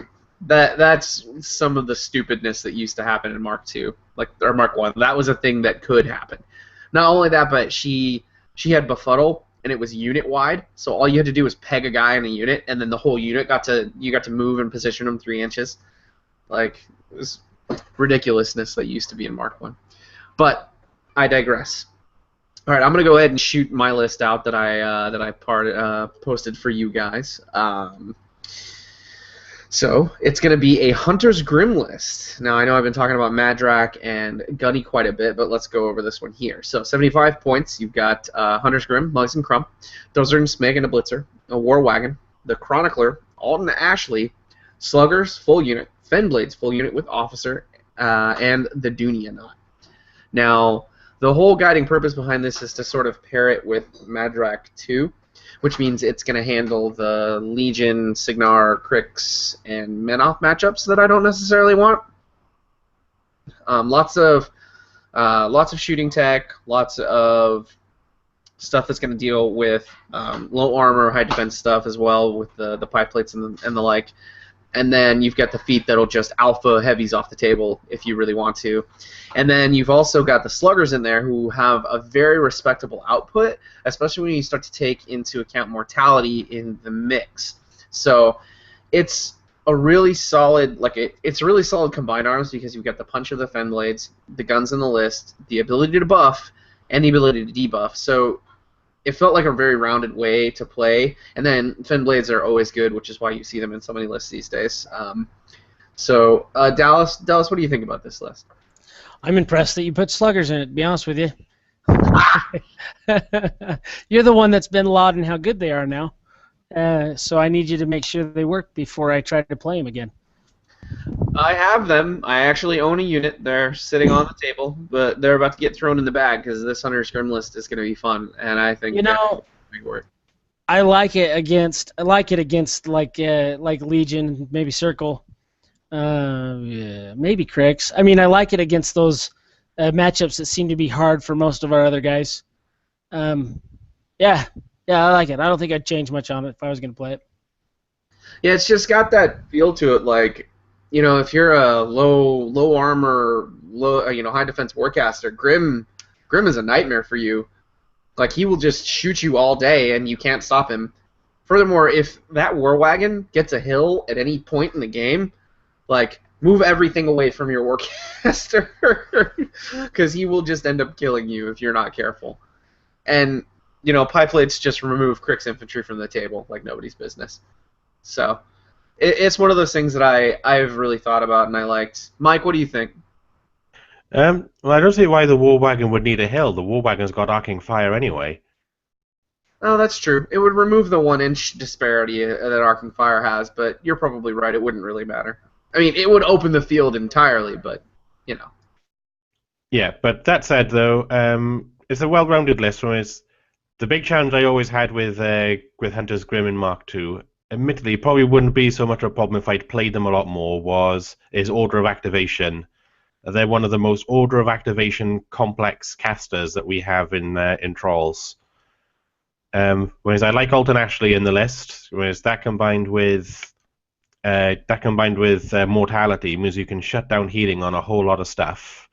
[SPEAKER 2] that's some of the stupidness that used to happen in Mark 2, or Mark 1. That was a thing that could happen. Not only that, but she had befuddle, and it was unit wide, so all you had to do was peg a guy in a unit, and then the whole unit got to move and position them 3 inches. Like, it was ridiculousness that used to be in Mark 1. But I digress. All right, I'm gonna go ahead and shoot my list out that I posted for you guys. So it's going to be a Hunter's Grim list. Now, I know I've been talking about Madrak and Gunny quite a bit, but let's go over this one here. So 75 points, you've got Hunter's Grim, Mugs and Crump, Dozer and Smeg and a Blitzer, a War Wagon, the Chronicler, Alton Ashley, Sluggers, full unit, Fenblades, full unit with Officer, and the Dunia Knot. Now, the whole guiding purpose behind this is to sort of pair it with Madrak 2, which means it's going to handle the Legion, Signar, Crix, and Menoth matchups that I don't necessarily want. Lots of shooting tech, lots of stuff that's going to deal with low armor, high defense stuff as well, with the pipe plates and the like. And then you've got the feat that'll just alpha heavies off the table if you really want to. And then you've also got the sluggers in there who have a very respectable output, especially when you start to take into account mortality in the mix. So it's a really solid, it's a really solid combined arms, because you've got the punch of the Fenblades, the guns in the list, the ability to buff, and the ability to debuff. So it felt like a very rounded way to play, and then Fenblades are always good, which is why you see them in so many lists these days. Dallas, what do you think about this list?
[SPEAKER 1] I'm impressed that you put sluggers in it, to be honest with you. You're the one that's been lauding how good they are now, so I need you to make sure they work before I try to play them again.
[SPEAKER 2] I have them. I actually own a unit. They're sitting on the table, but they're about to get thrown in the bag because this Hunter's Grim list is going to be fun, and I think big work.
[SPEAKER 1] I like it against like Legion, maybe Circle, maybe Crix. I mean, I like it against those matchups that seem to be hard for most of our other guys. Yeah, I like it. I don't think I'd change much on it if I was going to play it.
[SPEAKER 2] Yeah, it's just got that feel to it, like, you know, if you're a low armor, high defense warcaster, Grim is a nightmare for you. Like, he will just shoot you all day and you can't stop him. Furthermore, if that War Wagon gets a hill at any point in the game, like, move everything away from your warcaster, because he will just end up killing you if you're not careful. And, you know, pipe plates just remove Crix infantry from the table like nobody's business. So it's one of those things that I've really thought about and I liked. Mike, what do you think?
[SPEAKER 3] Well, I don't see why the War Wagon would need a hill. The War Wagon's got arcing fire anyway.
[SPEAKER 2] Oh, that's true. It would remove the 1-inch disparity that arcing fire has, but you're probably right. It wouldn't really matter. I mean, it would open the field entirely, but you know.
[SPEAKER 3] Yeah, but that said, though, it's a well-rounded list. Whereas the big challenge I always had with Hunter's Grim and Mark II, admittedly, probably wouldn't be so much of a problem if I'd played them a lot more. Is order of activation. They're one of the most order of activation complex casters that we have in Trolls. Whereas I like Alton Ashley in the list, whereas that combined with mortality means you can shut down healing on a whole lot of stuff.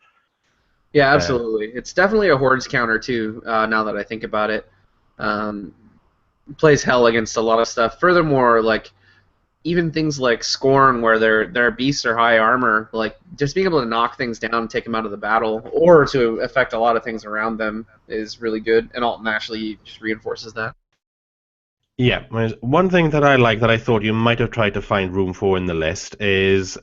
[SPEAKER 2] Yeah, absolutely. It's definitely a hordes counter too. Now that I think about it, plays hell against a lot of stuff. Furthermore, like even things like Scorn, where their beasts are high armor, like just being able to knock things down, take them out of the battle, or to affect a lot of things around them is really good. And Alton Ashley just reinforces that.
[SPEAKER 3] Yeah, one thing that I like that I thought you might have tried to find room for in the list is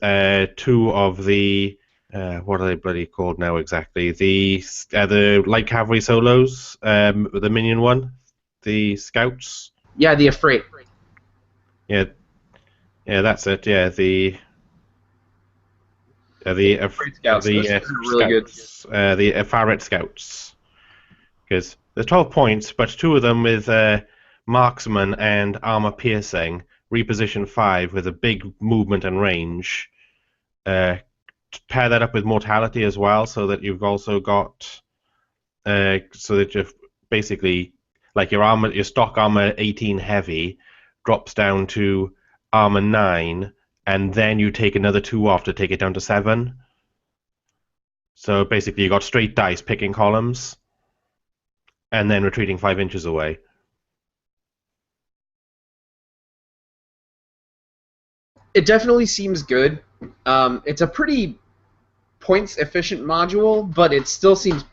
[SPEAKER 3] two of the what are they bloody called now exactly? The light cavalry solos, the minion one, the scouts.
[SPEAKER 2] Yeah, the Afraid.
[SPEAKER 3] Yeah, that's it. Yeah, the
[SPEAKER 2] Afraid Scouts. Those are really good.
[SPEAKER 3] The Farret Scouts. Because there's 12 points, but two of them with marksman and armor piercing, reposition 5 with a big movement and range. Pair that up with mortality as well, so that you've also got so that you've basically like your stock armor 18 heavy drops down to armor 9, and then you take another 2 off to take it down to 7. So basically you got straight dice picking columns and then retreating 5 inches away.
[SPEAKER 2] It definitely seems good. It's a pretty points efficient module, but it still seems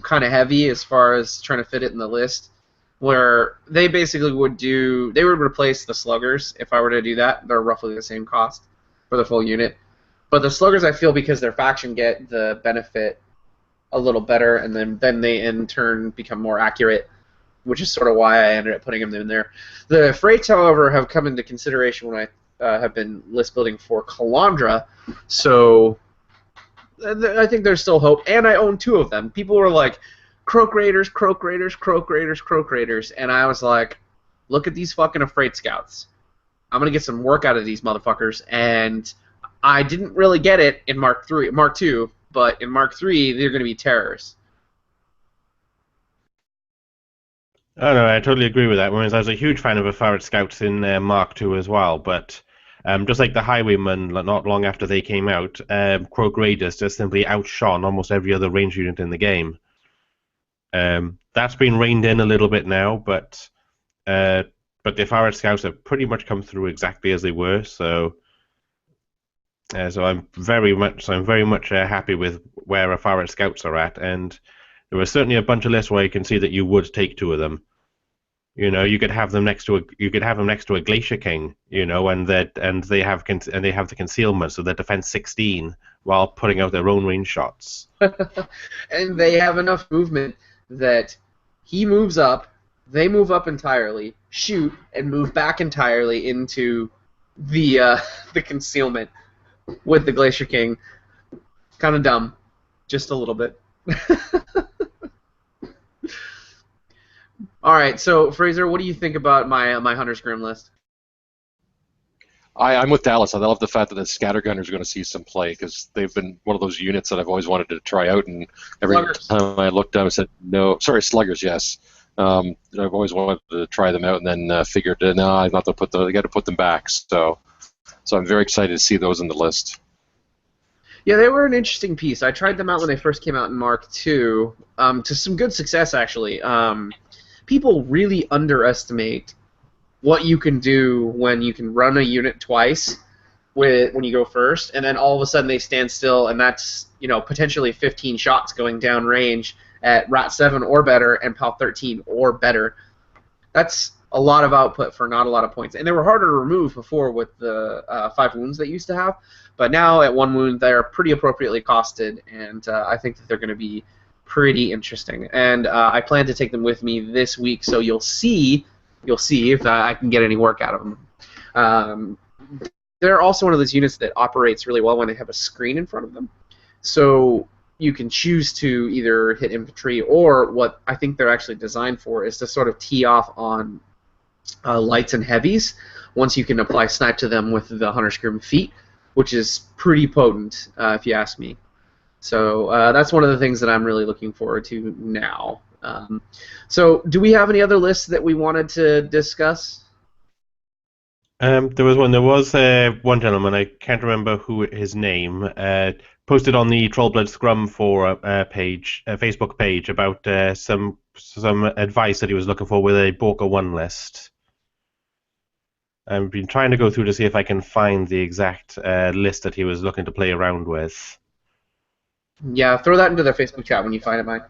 [SPEAKER 2] kind of heavy as far as trying to fit it in the list. Where they basically would replace the sluggers if I were to do that. They're roughly the same cost for the full unit. But the sluggers, I feel, because their faction get the benefit a little better, and then they in turn become more accurate, which is sort of why I ended up putting them in there. The Freights, however, have come into consideration when I have been list building for Calandra, so I think there's still hope, and I own 2 of them. People were like, Croak Raiders, Croak Raiders, Croak Raiders, Croak Raiders, and I was like, look at these fucking Afraid Scouts. I'm going to get some work out of these motherfuckers, and I didn't really get it in Mark II, but in Mark III, they're going to be terrors.
[SPEAKER 3] Oh no, I totally agree with that. Whereas I was a huge fan of the Farret Scouts in Mark II as well, but just like the Highwaymen, not long after they came out, Croak Raiders just simply outshone almost every other range unit in the game. That's been reined in a little bit now, but the Farret Scouts have pretty much come through exactly as they were. So I'm very much happy with where our Farret Scouts are at, and there was certainly a bunch of lists where you can see that you would take 2 of them. You know, you could have them next to a Glacier King, you know, and they have the concealment, so they're defense 16 while putting out their own range shots.
[SPEAKER 2] And they have enough movement that he moves up, they move up entirely, shoot, and move back entirely into the concealment with the Glacier King. Kind of dumb, just a little bit. All right, so Fraser, what do you think about my Hunter's Grim list?
[SPEAKER 4] I'm with Dallas. I love the fact that the Scattergunners are going to see some play because they've been one of those units that I've always wanted to try out, and every time I looked down, I said no. Sorry, Sluggers, yes. I've always wanted to try them out, and then figured no, I got to put them back. So I'm very excited to see those in the list.
[SPEAKER 2] Yeah, they were an interesting piece. I tried them out when they first came out in Mark II, to some good success actually. People really underestimate what you can do when you can run a unit twice when you go first, and then all of a sudden they stand still, and that's potentially 15 shots going down range at Rat 7 or better and PAL 13 or better. That's a lot of output for not a lot of points, and they were harder to remove before with the 5 wounds they used to have, but now at 1 wound they're pretty appropriately costed, and I think that they're going to be pretty interesting. And I plan to take them with me this week, so you'll see if I can get any work out of them. they're also one of those units that operates really well when they have a screen in front of them. So you can choose to either hit infantry, or what I think they're actually designed for is to sort of tee off on lights and heavies once you can apply snipe to them with the Hunter Scream feat, which is pretty potent, if you ask me. So that's one of the things that I'm really looking forward to now. So do we have any other lists that we wanted to discuss?
[SPEAKER 3] There was one. There was one gentleman. I can't remember who his name. Posted on the TrollbloodScrum for Facebook page about some advice that he was looking for with a Borka 1 list. I've been trying to go through to see if I can find the exact list that he was looking to play around with.
[SPEAKER 2] Yeah, throw that into the Facebook chat when you find it, Mike.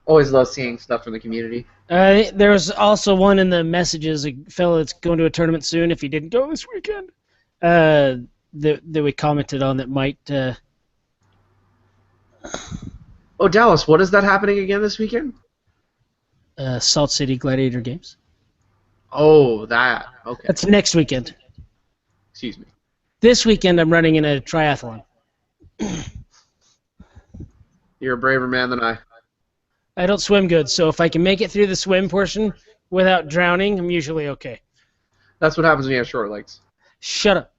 [SPEAKER 2] Always love seeing stuff from the community.
[SPEAKER 1] There was also one in the messages, a fellow that's going to a tournament soon if he didn't go this weekend, that we commented on that might...
[SPEAKER 2] Oh, Dallas, what is that happening again this weekend?
[SPEAKER 1] Salt City Gladiator Games.
[SPEAKER 2] Oh, that. Okay.
[SPEAKER 1] That's next weekend.
[SPEAKER 2] Excuse me.
[SPEAKER 1] This weekend I'm running in a triathlon.
[SPEAKER 2] You're a braver man than I.
[SPEAKER 1] I don't swim good, so if I can make it through the swim portion without drowning, I'm usually okay.
[SPEAKER 2] That's what happens when you have short legs.
[SPEAKER 1] Shut up.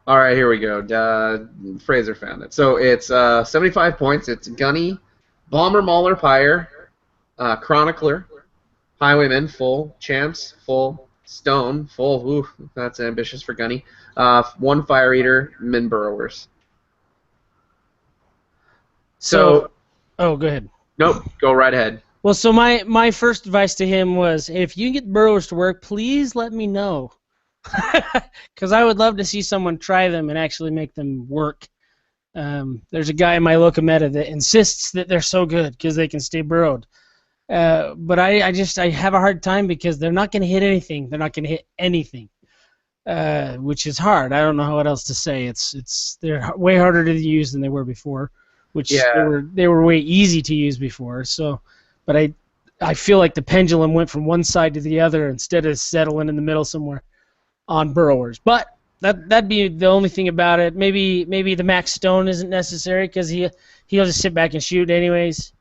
[SPEAKER 2] All right, here we go. Fraser found it. So it's 75 points. It's Gunny, Bomber, Mauler, Pyre, Chronicler, Highwayman, full, Champs, full, Stone, full. Ooh, that's ambitious for Gunny. 1 Fire Eater, Min Burrowers. So,
[SPEAKER 1] oh, go ahead.
[SPEAKER 2] Nope, go right ahead.
[SPEAKER 1] Well, so my first advice to him was, if you get burrowers to work, please let me know. Because I would love to see someone try them and actually make them work. There's a guy in my local meta that insists that they're so good because they can stay burrowed. But I have a hard time because they're not going to hit anything. They're not going to hit anything, which is hard. I don't know what else to say. They're way harder to use than they were before, which they were way easy to use before. So, but I feel like the pendulum went from one side to the other instead of settling in the middle somewhere on burrowers. But that'd be the only thing about it. Maybe the Max Stone isn't necessary because he'll just sit back and shoot anyways.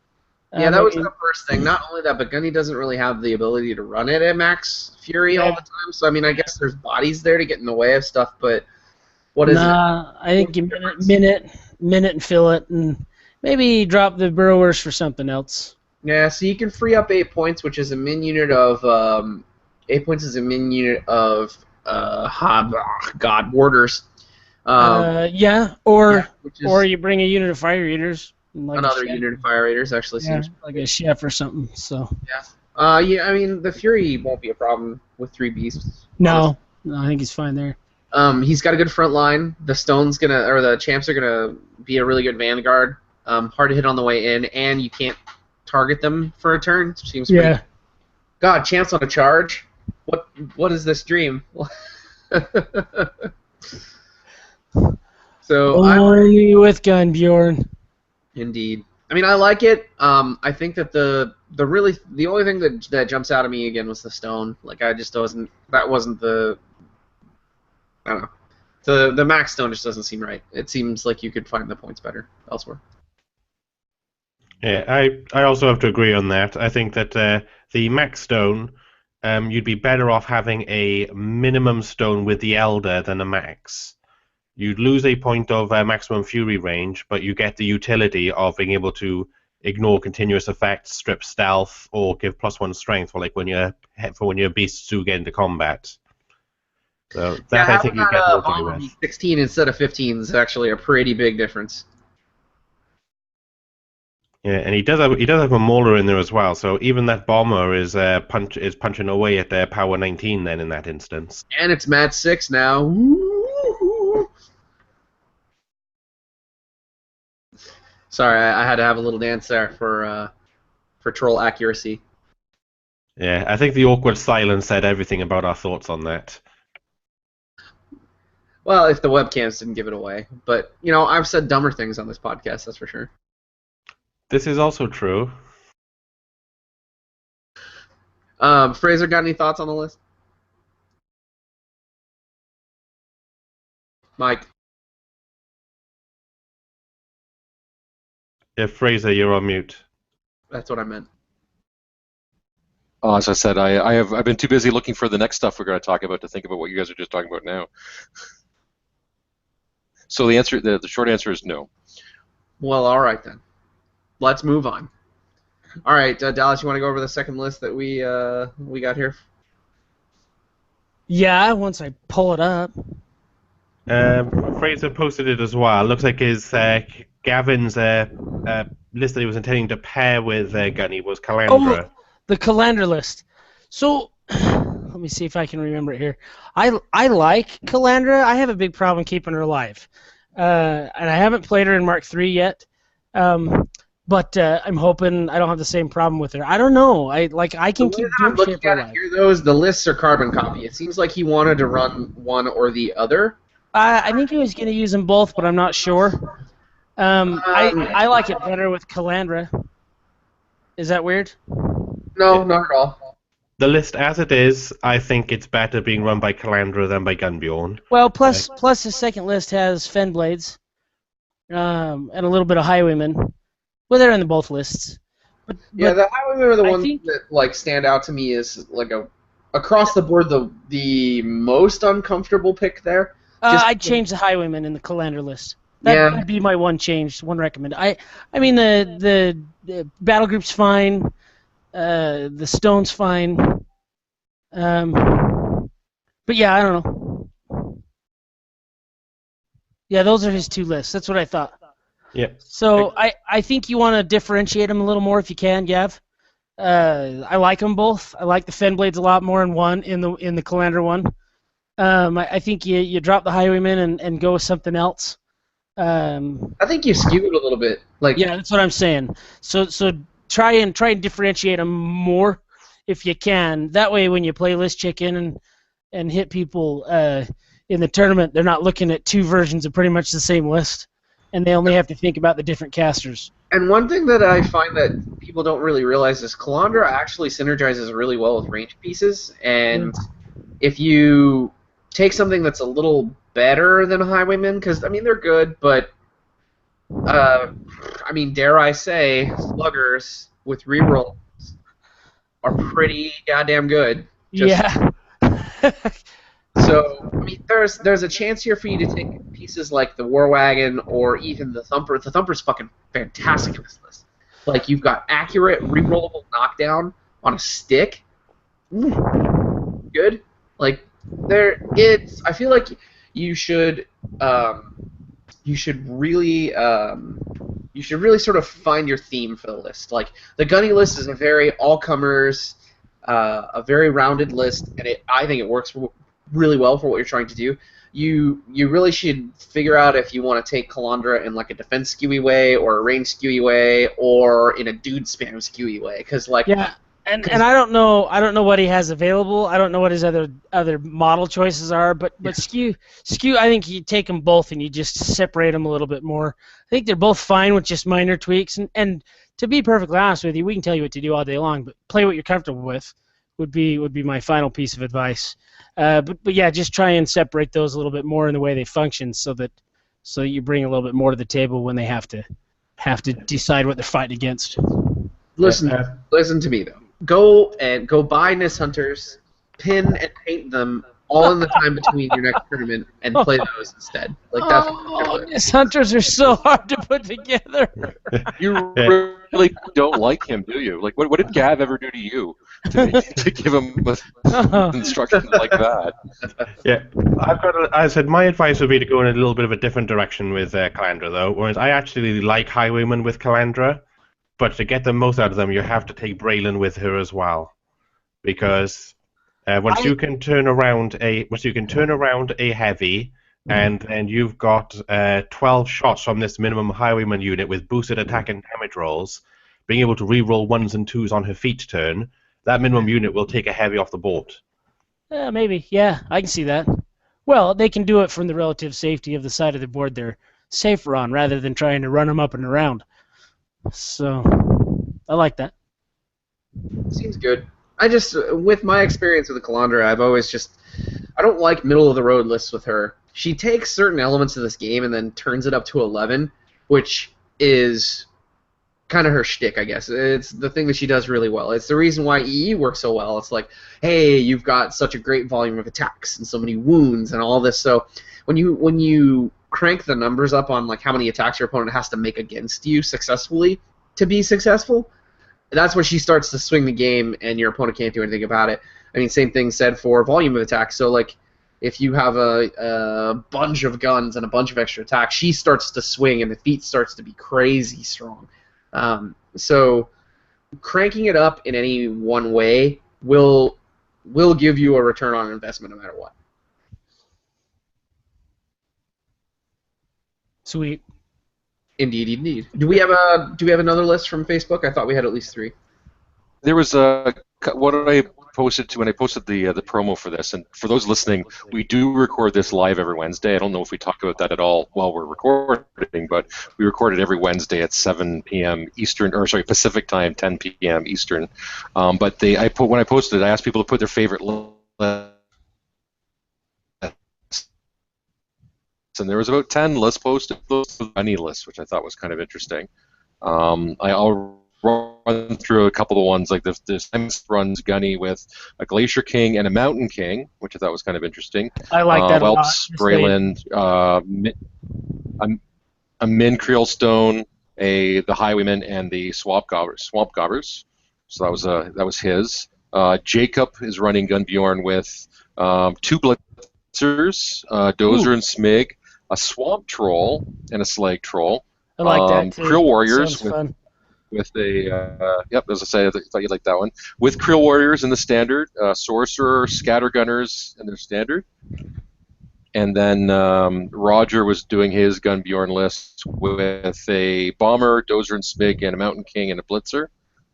[SPEAKER 2] Yeah, that was the first thing. Not only that, but Gunny doesn't really have the ability to run it at max fury all the time. So I mean, I guess there's bodies there to get in the way of stuff. But what is it?
[SPEAKER 1] I think you minute and fill it, and maybe drop the burrowers for something else.
[SPEAKER 2] Yeah, so you can free up 8 points, which is a min unit of 8 points is a min unit of warders.
[SPEAKER 1] Or you bring a unit of fire eaters.
[SPEAKER 2] Like another unit of fire raiders actually seems
[SPEAKER 1] like a chef or something. So
[SPEAKER 2] yeah, I mean the Fury won't be a problem with 3 beasts.
[SPEAKER 1] No, I think he's fine there.
[SPEAKER 2] He's got a good front line. The the champs are gonna be a really good vanguard. Hard to hit on the way in, and you can't target them for a turn. Seems pretty. God, champs on a charge. What is this dream? So
[SPEAKER 1] only with gun, Bjorn.
[SPEAKER 2] Indeed. I mean, I like it. I think that the only thing that jumps out at me again was the stone. Like I just wasn't. That wasn't the. I don't know. The max stone just doesn't seem right. It seems like you could find the points better elsewhere.
[SPEAKER 3] Yeah, I also have to agree on that. I think that the max stone, you'd be better off having a minimum stone with the elder than a max. You'd lose a point of maximum fury range, but you get the utility of being able to ignore continuous effects, strip stealth, or give +1 strength for when your beasts do get into combat. So that I think you get okay with.
[SPEAKER 2] 16 instead of 15 is actually a pretty big difference.
[SPEAKER 3] Yeah, and he does have a mauler in there as well. So even that bomber is punching away at their power 19 then in that instance.
[SPEAKER 2] And it's Mat 6 now. Woo-hoo. Sorry, I had to have a little dance there for troll accuracy.
[SPEAKER 3] Yeah, I think the awkward silence said everything about our thoughts on that.
[SPEAKER 2] Well, if the webcams didn't give it away. But, I've said dumber things on this podcast, that's for sure.
[SPEAKER 3] This is also true.
[SPEAKER 2] Fraser, got any thoughts on the list? Mike?
[SPEAKER 3] Yeah, Fraser, you're on mute.
[SPEAKER 2] That's what I meant.
[SPEAKER 4] As I said, I've been too busy looking for the next stuff we're going to talk about to think about what you guys are just talking about now. So the short answer is no.
[SPEAKER 2] Well, all right then. Let's move on. All right, Dallas, you want to go over the second list that we got here?
[SPEAKER 1] Yeah, once I pull it up.
[SPEAKER 3] Fraser posted it as well. Looks like his Gavin's list that he was intending to pair with Gunny was Calandra.
[SPEAKER 1] Oh, the Calandra list. So, let me see if I can remember it here. I like Calandra. I have a big problem keeping her alive. And I haven't played her in Mark III yet. But I'm hoping I don't have the same problem with her. I don't know. I can keep
[SPEAKER 2] I'm looking
[SPEAKER 1] Doomshaper
[SPEAKER 2] at
[SPEAKER 1] alive.
[SPEAKER 2] it here, the lists are carbon copy. It seems like he wanted to run one or the other.
[SPEAKER 1] I think he was going to use them both, but I'm not sure. I like it better with Calandra. Is that weird?
[SPEAKER 2] No, not at all.
[SPEAKER 3] The list as it is, I think it's better being run by Calandra than by Gunbjorn.
[SPEAKER 1] Well, plus the second list has Fenblades, and a little bit of Highwaymen. Well, they're in the both lists. But
[SPEAKER 2] The Highwaymen are the ones that stand out to me as across the board the most uncomfortable pick there.
[SPEAKER 1] I'd change the Highwaymen in the Calandra list. That'd be my one change, one recommend. I mean the battle group's fine, the stone's fine, but yeah, I don't know. Yeah, those are his two lists. That's what I thought.
[SPEAKER 3] Yeah.
[SPEAKER 1] So I think you want to differentiate them a little more if you can, Gav. I like them both. I like the Fenblades a lot more in the Calandra one. I think you drop the Highwaymen and go with something else.
[SPEAKER 2] I think you skewed a little bit.
[SPEAKER 1] Yeah, that's what I'm saying. So try and differentiate them more if you can. That way, when you play list chicken and hit people in the tournament, they're not looking at two versions of pretty much the same list, and they only have to think about the different casters.
[SPEAKER 2] And one thing that I find that people don't really realize is Calandra actually synergizes really well with range pieces, and if you take something that's a little better than Highwaymen, because, I mean, they're good, but, I mean, dare I say, sluggers with rerolls are pretty goddamn good.
[SPEAKER 1] Yeah.
[SPEAKER 2] So, I mean, there's a chance here for you to take pieces like the War Wagon or even the Thumper. The Thumper's fucking fantastic in this list. Like, you've got accurate, rerollable knockdown on a stick. Good. Like, I feel like you should really sort of find your theme for the list. Like, the Gunny list is a very all-comers, a very rounded list, and I think it works really well for what you're trying to do. You really should figure out if you want to take Calandra in like a defense skewy way, or a range skewy way, or in a dude spam skewy way. Because
[SPEAKER 1] and I don't know what he has available. I don't know what his other model choices are. But skew, I think you take them both and you just separate them a little bit more. I think they're both fine with just minor tweaks. And to be perfectly honest with you, we can tell you what to do all day long, but play what you're comfortable with would be my final piece of advice. But yeah, just try and separate those a little bit more in the way they function, so that you bring a little bit more to the table when they have to decide what they're fighting against.
[SPEAKER 2] Listen to me though. Go buy Nis Hunters, pin and paint them all in the time between your next tournament, and play those instead. Like that's
[SPEAKER 1] Nis Hunters are so hard to put together.
[SPEAKER 4] You really don't like him, do you? Like, what did Gav ever do to you to give him instructions like that?
[SPEAKER 3] Yeah, I said my advice would be to go in a little bit of a different direction with Calandra, though. Whereas I actually like Highwaymen with Calandra, but to get the most out of them, you have to take Braylon with her as well, because once you can turn around a heavy, and then you've got 12 shots from this minimum Highwayman unit with boosted attack and damage rolls, being able to re-roll 1s and 2s on her feat turn, that minimum unit will take a heavy off the board.
[SPEAKER 1] Maybe, yeah, I can see that. Well, they can do it from the relative safety of the side of the board they're safer on, rather than trying to run them up and around. So I like that.
[SPEAKER 2] Seems good. I just, with my experience with the Calandra, I've always just, I don't like middle of the road lists with her. She takes certain elements of this game and then turns it up to 11, which is kind of her shtick, I guess. It's the thing that she does really well. It's the reason why EE works so well. It's like, hey, you've got such a great volume of attacks and so many wounds and all this. So when you crank the numbers up on like how many attacks your opponent has to make against you successfully to be successful, that's when she starts to swing the game and your opponent can't do anything about it. I mean, same thing said for volume of attacks. So like if you have a bunch of guns and a bunch of extra attacks, she starts to swing and the feat starts to be crazy strong. So cranking it up in any one way will give you a return on investment no matter what.
[SPEAKER 1] Sweet.
[SPEAKER 2] Indeed, indeed. Do we have another list from Facebook? I thought we had at least 3.
[SPEAKER 4] There was what I posted to when I posted the promo for this, and for those listening, we do record this live every Wednesday. I don't know if we talk about that at all while we're recording, but we record it every Wednesday at 7 p.m. Eastern, or sorry, Pacific time, 10 p.m. Eastern. But when I posted it, I asked people to put their favorite list, and there was about 10 lists posted. Those were any lists, which I thought was kind of interesting. I'll run through a couple of ones, like this runs Gunny with a Glacier King and a Mountain King, which I thought was kind of interesting.
[SPEAKER 1] I like that
[SPEAKER 4] Whelps,
[SPEAKER 1] a lot.
[SPEAKER 4] Brayland, a Min Creel Stone, the Highwayman, and the Swamp Gobbers. So that was his. Jacob is running Gunbjorn with 2 Blitzers, Dozer and Smig, a Swamp Troll, and a Slag Troll.
[SPEAKER 1] I like that too.
[SPEAKER 4] Creel Warriors
[SPEAKER 1] Sounds fun.
[SPEAKER 4] with a yep, as I say, I thought you'd like that one. With Creel Warriors in the standard, Sorcerer, Scattergunners in their standard, and then Roger was doing his Gunbjorn list with a Bomber, Dozer and Smig, and a Mountain King and a Blitzer,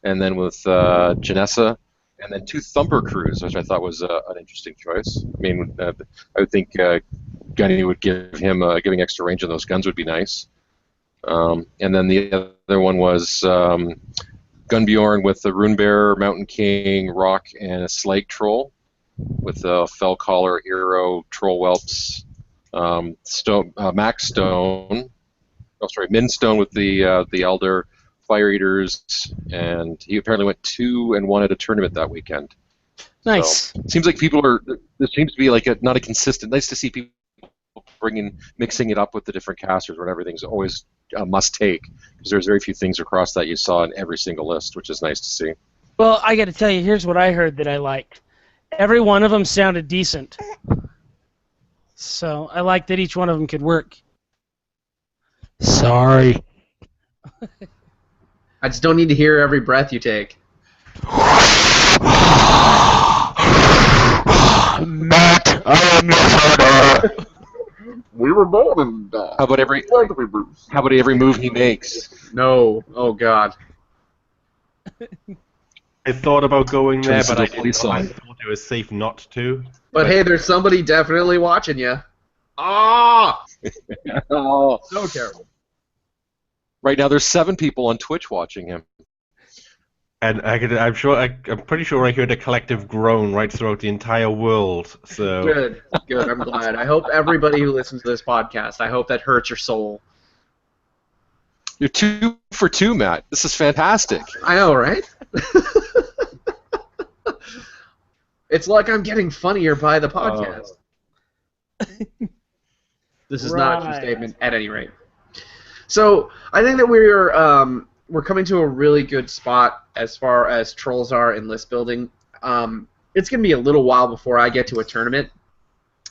[SPEAKER 4] and then with Janessa, and then 2 Thumper Crews, which I thought was an interesting choice. I mean, I would think Gunny would give him giving extra range on those guns would be nice. And then the other one was Gunbjorn with the Runebearer, Mountain King, Rock, and a Slag Troll with a Fell Collar, Hero, Troll Whelps, Max Stone, Min Stone with the Elder, Fire Eaters, and he apparently went 2-1 at a tournament that weekend.
[SPEAKER 1] Nice.
[SPEAKER 4] So, seems like there seems to be like not a consistent. Nice to see people mixing it up with the different casters when everything's always a must-take, because there's very few things across that you saw in every single list, which is nice to see.
[SPEAKER 1] Well, I got to tell you, here's what I heard that I liked. Every one of them sounded decent. So I like that each one of them could work. Sorry.
[SPEAKER 2] I just don't need to hear every breath you take.
[SPEAKER 1] Matt, I am your father.
[SPEAKER 2] We were born in die.
[SPEAKER 4] How about every move he makes?
[SPEAKER 2] No. Oh, God.
[SPEAKER 3] I thought about going there, but I
[SPEAKER 4] police
[SPEAKER 3] thought
[SPEAKER 4] line.
[SPEAKER 3] it was safe not to.
[SPEAKER 2] But hey, there's somebody definitely watching you. Ah!
[SPEAKER 4] Oh.
[SPEAKER 2] So terrible.
[SPEAKER 4] Right now, there's 7 people on Twitch watching him.
[SPEAKER 3] And I'm pretty sure I heard a collective groan right throughout the entire world. So
[SPEAKER 2] Good. I'm glad. I hope everybody who listens to this podcast, I hope that hurts your soul.
[SPEAKER 4] You're 2 for 2, Matt. This is fantastic.
[SPEAKER 2] I know, right? It's like I'm getting funnier by the podcast. This is not a true statement, at any rate. So I think that we're coming to a really good spot as far as trolls are in list building. It's going to be a little while before I get to a tournament,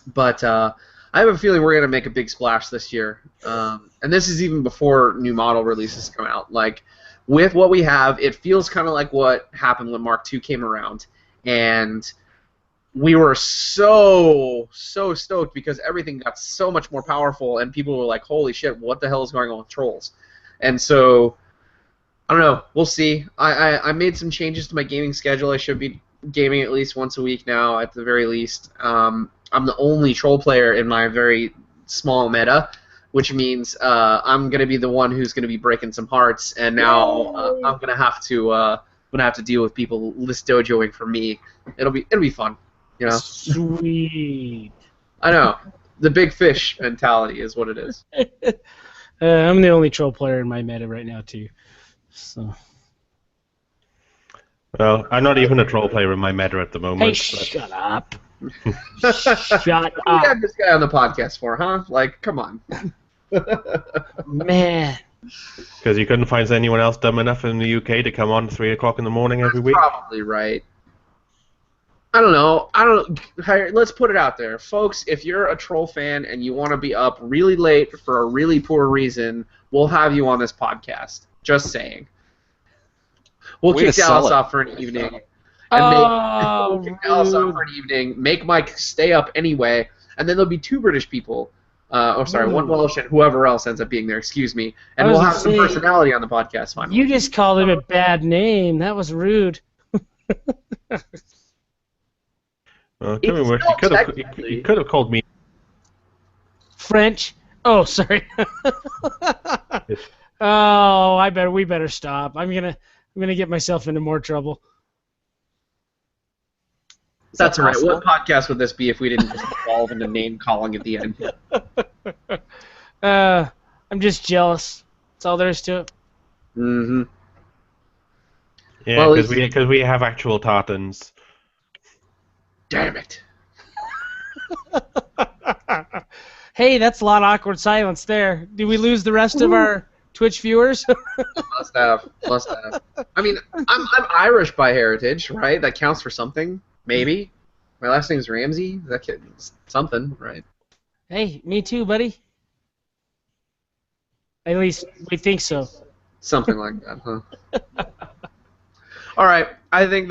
[SPEAKER 2] but I have a feeling we're going to make a big splash this year. And this is even before new model releases come out. Like, with what we have, it feels kind of like what happened when Mark II came around. And we were so stoked because everything got so much more powerful, and people were like, holy shit, what the hell is going on with trolls? And so, I don't know, we'll see. I made some changes to my gaming schedule. I should be gaming at least once a week now, at the very least. I'm the only troll player in my very small meta, which means I'm gonna be the one who's gonna be breaking some hearts, and now I'm gonna have to deal with people list dojoing for me. It'll be fun, you know.
[SPEAKER 1] Sweet.
[SPEAKER 2] I know. The big fish mentality is what it is.
[SPEAKER 1] I'm the only troll player in my meta right now too. So.
[SPEAKER 3] Well, I'm not even a troll player in my meta at the moment.
[SPEAKER 1] Hey, shut up. Shut
[SPEAKER 2] What do you
[SPEAKER 1] up.
[SPEAKER 2] have this guy on the podcast for, huh? Like, come on.
[SPEAKER 1] Man.
[SPEAKER 3] Because you couldn't find anyone else dumb enough in the UK to come on 3 o'clock in the morning every week?
[SPEAKER 2] Probably right. I don't know. Let's put it out there. Folks, if you're a troll fan and you want to be up really late for a really poor reason, we'll have you on this podcast. Just saying. We'll kick Dallas off for an evening. And kick Dallas off for an evening, make Mike stay up anyway, and then there'll be 2 British people. One Welsh and whoever else ends up being there, excuse me. And we'll have some personality on the podcast finally.
[SPEAKER 1] You just called him a bad name. That was rude.
[SPEAKER 3] Well, you could have called me
[SPEAKER 1] French. Oh, sorry. Oh, we better stop. I'm gonna get myself into more trouble.
[SPEAKER 2] That's all right. What podcast would this be if we didn't just evolve into name calling at the end?
[SPEAKER 1] I'm just jealous. That's all there is to it.
[SPEAKER 2] Mm-hmm.
[SPEAKER 3] Yeah, because we have actual tartans.
[SPEAKER 2] Damn it.
[SPEAKER 1] Hey, that's a lot of awkward silence there. Did we lose the rest of our Twitch viewers?
[SPEAKER 2] Must have. I mean, I'm Irish by heritage, right? That counts for something, maybe. My last name's Ramsey. That something, right?
[SPEAKER 1] Hey, me too, buddy. At least we think so.
[SPEAKER 2] Something like that, huh? All right. I think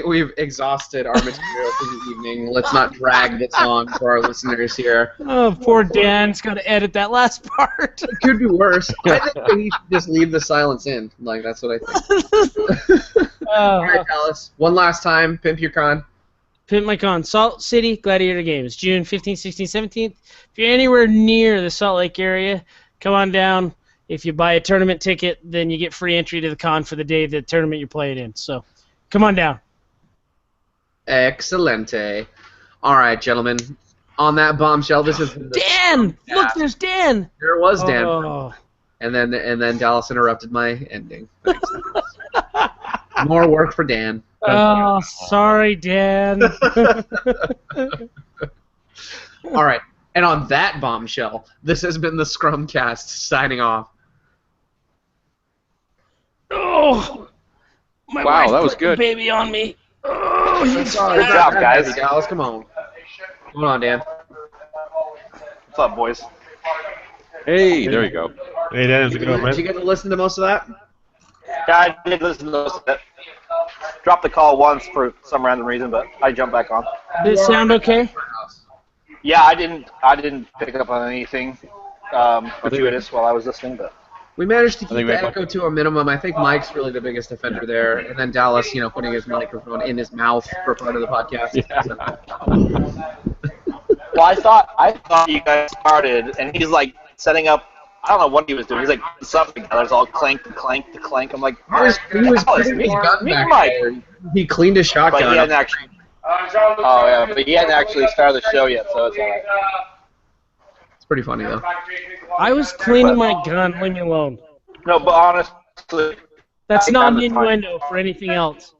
[SPEAKER 2] we've exhausted our material for the evening. Let's not drag this on for our listeners here.
[SPEAKER 1] Oh, poor Dan's got to edit that last part.
[SPEAKER 2] It could be worse. I think that he should just leave the silence in. Like, that's what I think. All right, Dallas. One last time. Pimp your con.
[SPEAKER 1] Pimp my con. Salt City Gladiator Games, June 15th, 16th, 17th. If you're anywhere near the Salt Lake area, come on down. If you buy a tournament ticket, then you get free entry to the con for the day of the tournament you're playing in. So, come on down.
[SPEAKER 2] Excelente. All right, gentlemen. On that bombshell, this is
[SPEAKER 1] Dan. Look, there's Dan.
[SPEAKER 2] There was Dan.
[SPEAKER 1] Oh.
[SPEAKER 2] And then Dallas interrupted my ending. More work for Dan.
[SPEAKER 1] Oh, sorry, Dan.
[SPEAKER 2] All right. And on that bombshell, this has been the Scrumcast signing off.
[SPEAKER 1] Oh, my
[SPEAKER 4] wow,
[SPEAKER 1] wife
[SPEAKER 4] that was
[SPEAKER 1] put
[SPEAKER 4] good.
[SPEAKER 1] the baby on me. Oh,
[SPEAKER 2] Good
[SPEAKER 5] job, guys.
[SPEAKER 2] Dallas, come on. Come on, Dan.
[SPEAKER 5] What's up, boys?
[SPEAKER 4] Hey, there you go.
[SPEAKER 3] Hey, Dennis,
[SPEAKER 2] Did you get to listen to most of that?
[SPEAKER 5] Yeah, I did listen to most of it. Dropped the call once for some random reason, but I jumped back on.
[SPEAKER 1] Did it sound okay?
[SPEAKER 5] Yeah, I didn't pick up on anything gratuitous while I was listening, but
[SPEAKER 2] We managed to keep the echo to a minimum. I think Mike's really the biggest offender there, and then Dallas, putting his microphone in his mouth for part of the podcast.
[SPEAKER 3] Yeah.
[SPEAKER 5] well, I thought you guys started, and he's like setting up. I don't know what he was doing. He's like something. There's all clank to clank to clank. I'm like,
[SPEAKER 2] He was putting his gun back there. He cleaned his shotgun.
[SPEAKER 5] But he hadn't actually. Oh yeah, but he hadn't actually started the show yet, so it's alright.
[SPEAKER 2] It's pretty funny though.
[SPEAKER 1] I was cleaning my gun. Leave me alone.
[SPEAKER 5] No, but honestly,
[SPEAKER 1] That's not an innuendo for anything else.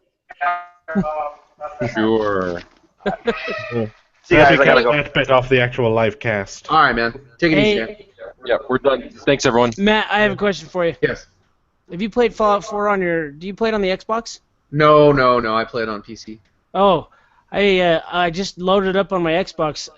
[SPEAKER 4] Sure.
[SPEAKER 5] See you guys, I gotta go.
[SPEAKER 3] That bit off the actual live cast.
[SPEAKER 2] All right, man. Take it easy. Dan.
[SPEAKER 4] Yeah, we're done. Thanks, everyone.
[SPEAKER 1] Matt, I have a question for you.
[SPEAKER 2] Yes.
[SPEAKER 1] Have you played Fallout 4 on your... Do you play it on the Xbox?
[SPEAKER 2] No. I play it on PC.
[SPEAKER 1] Oh, I just loaded it up on my Xbox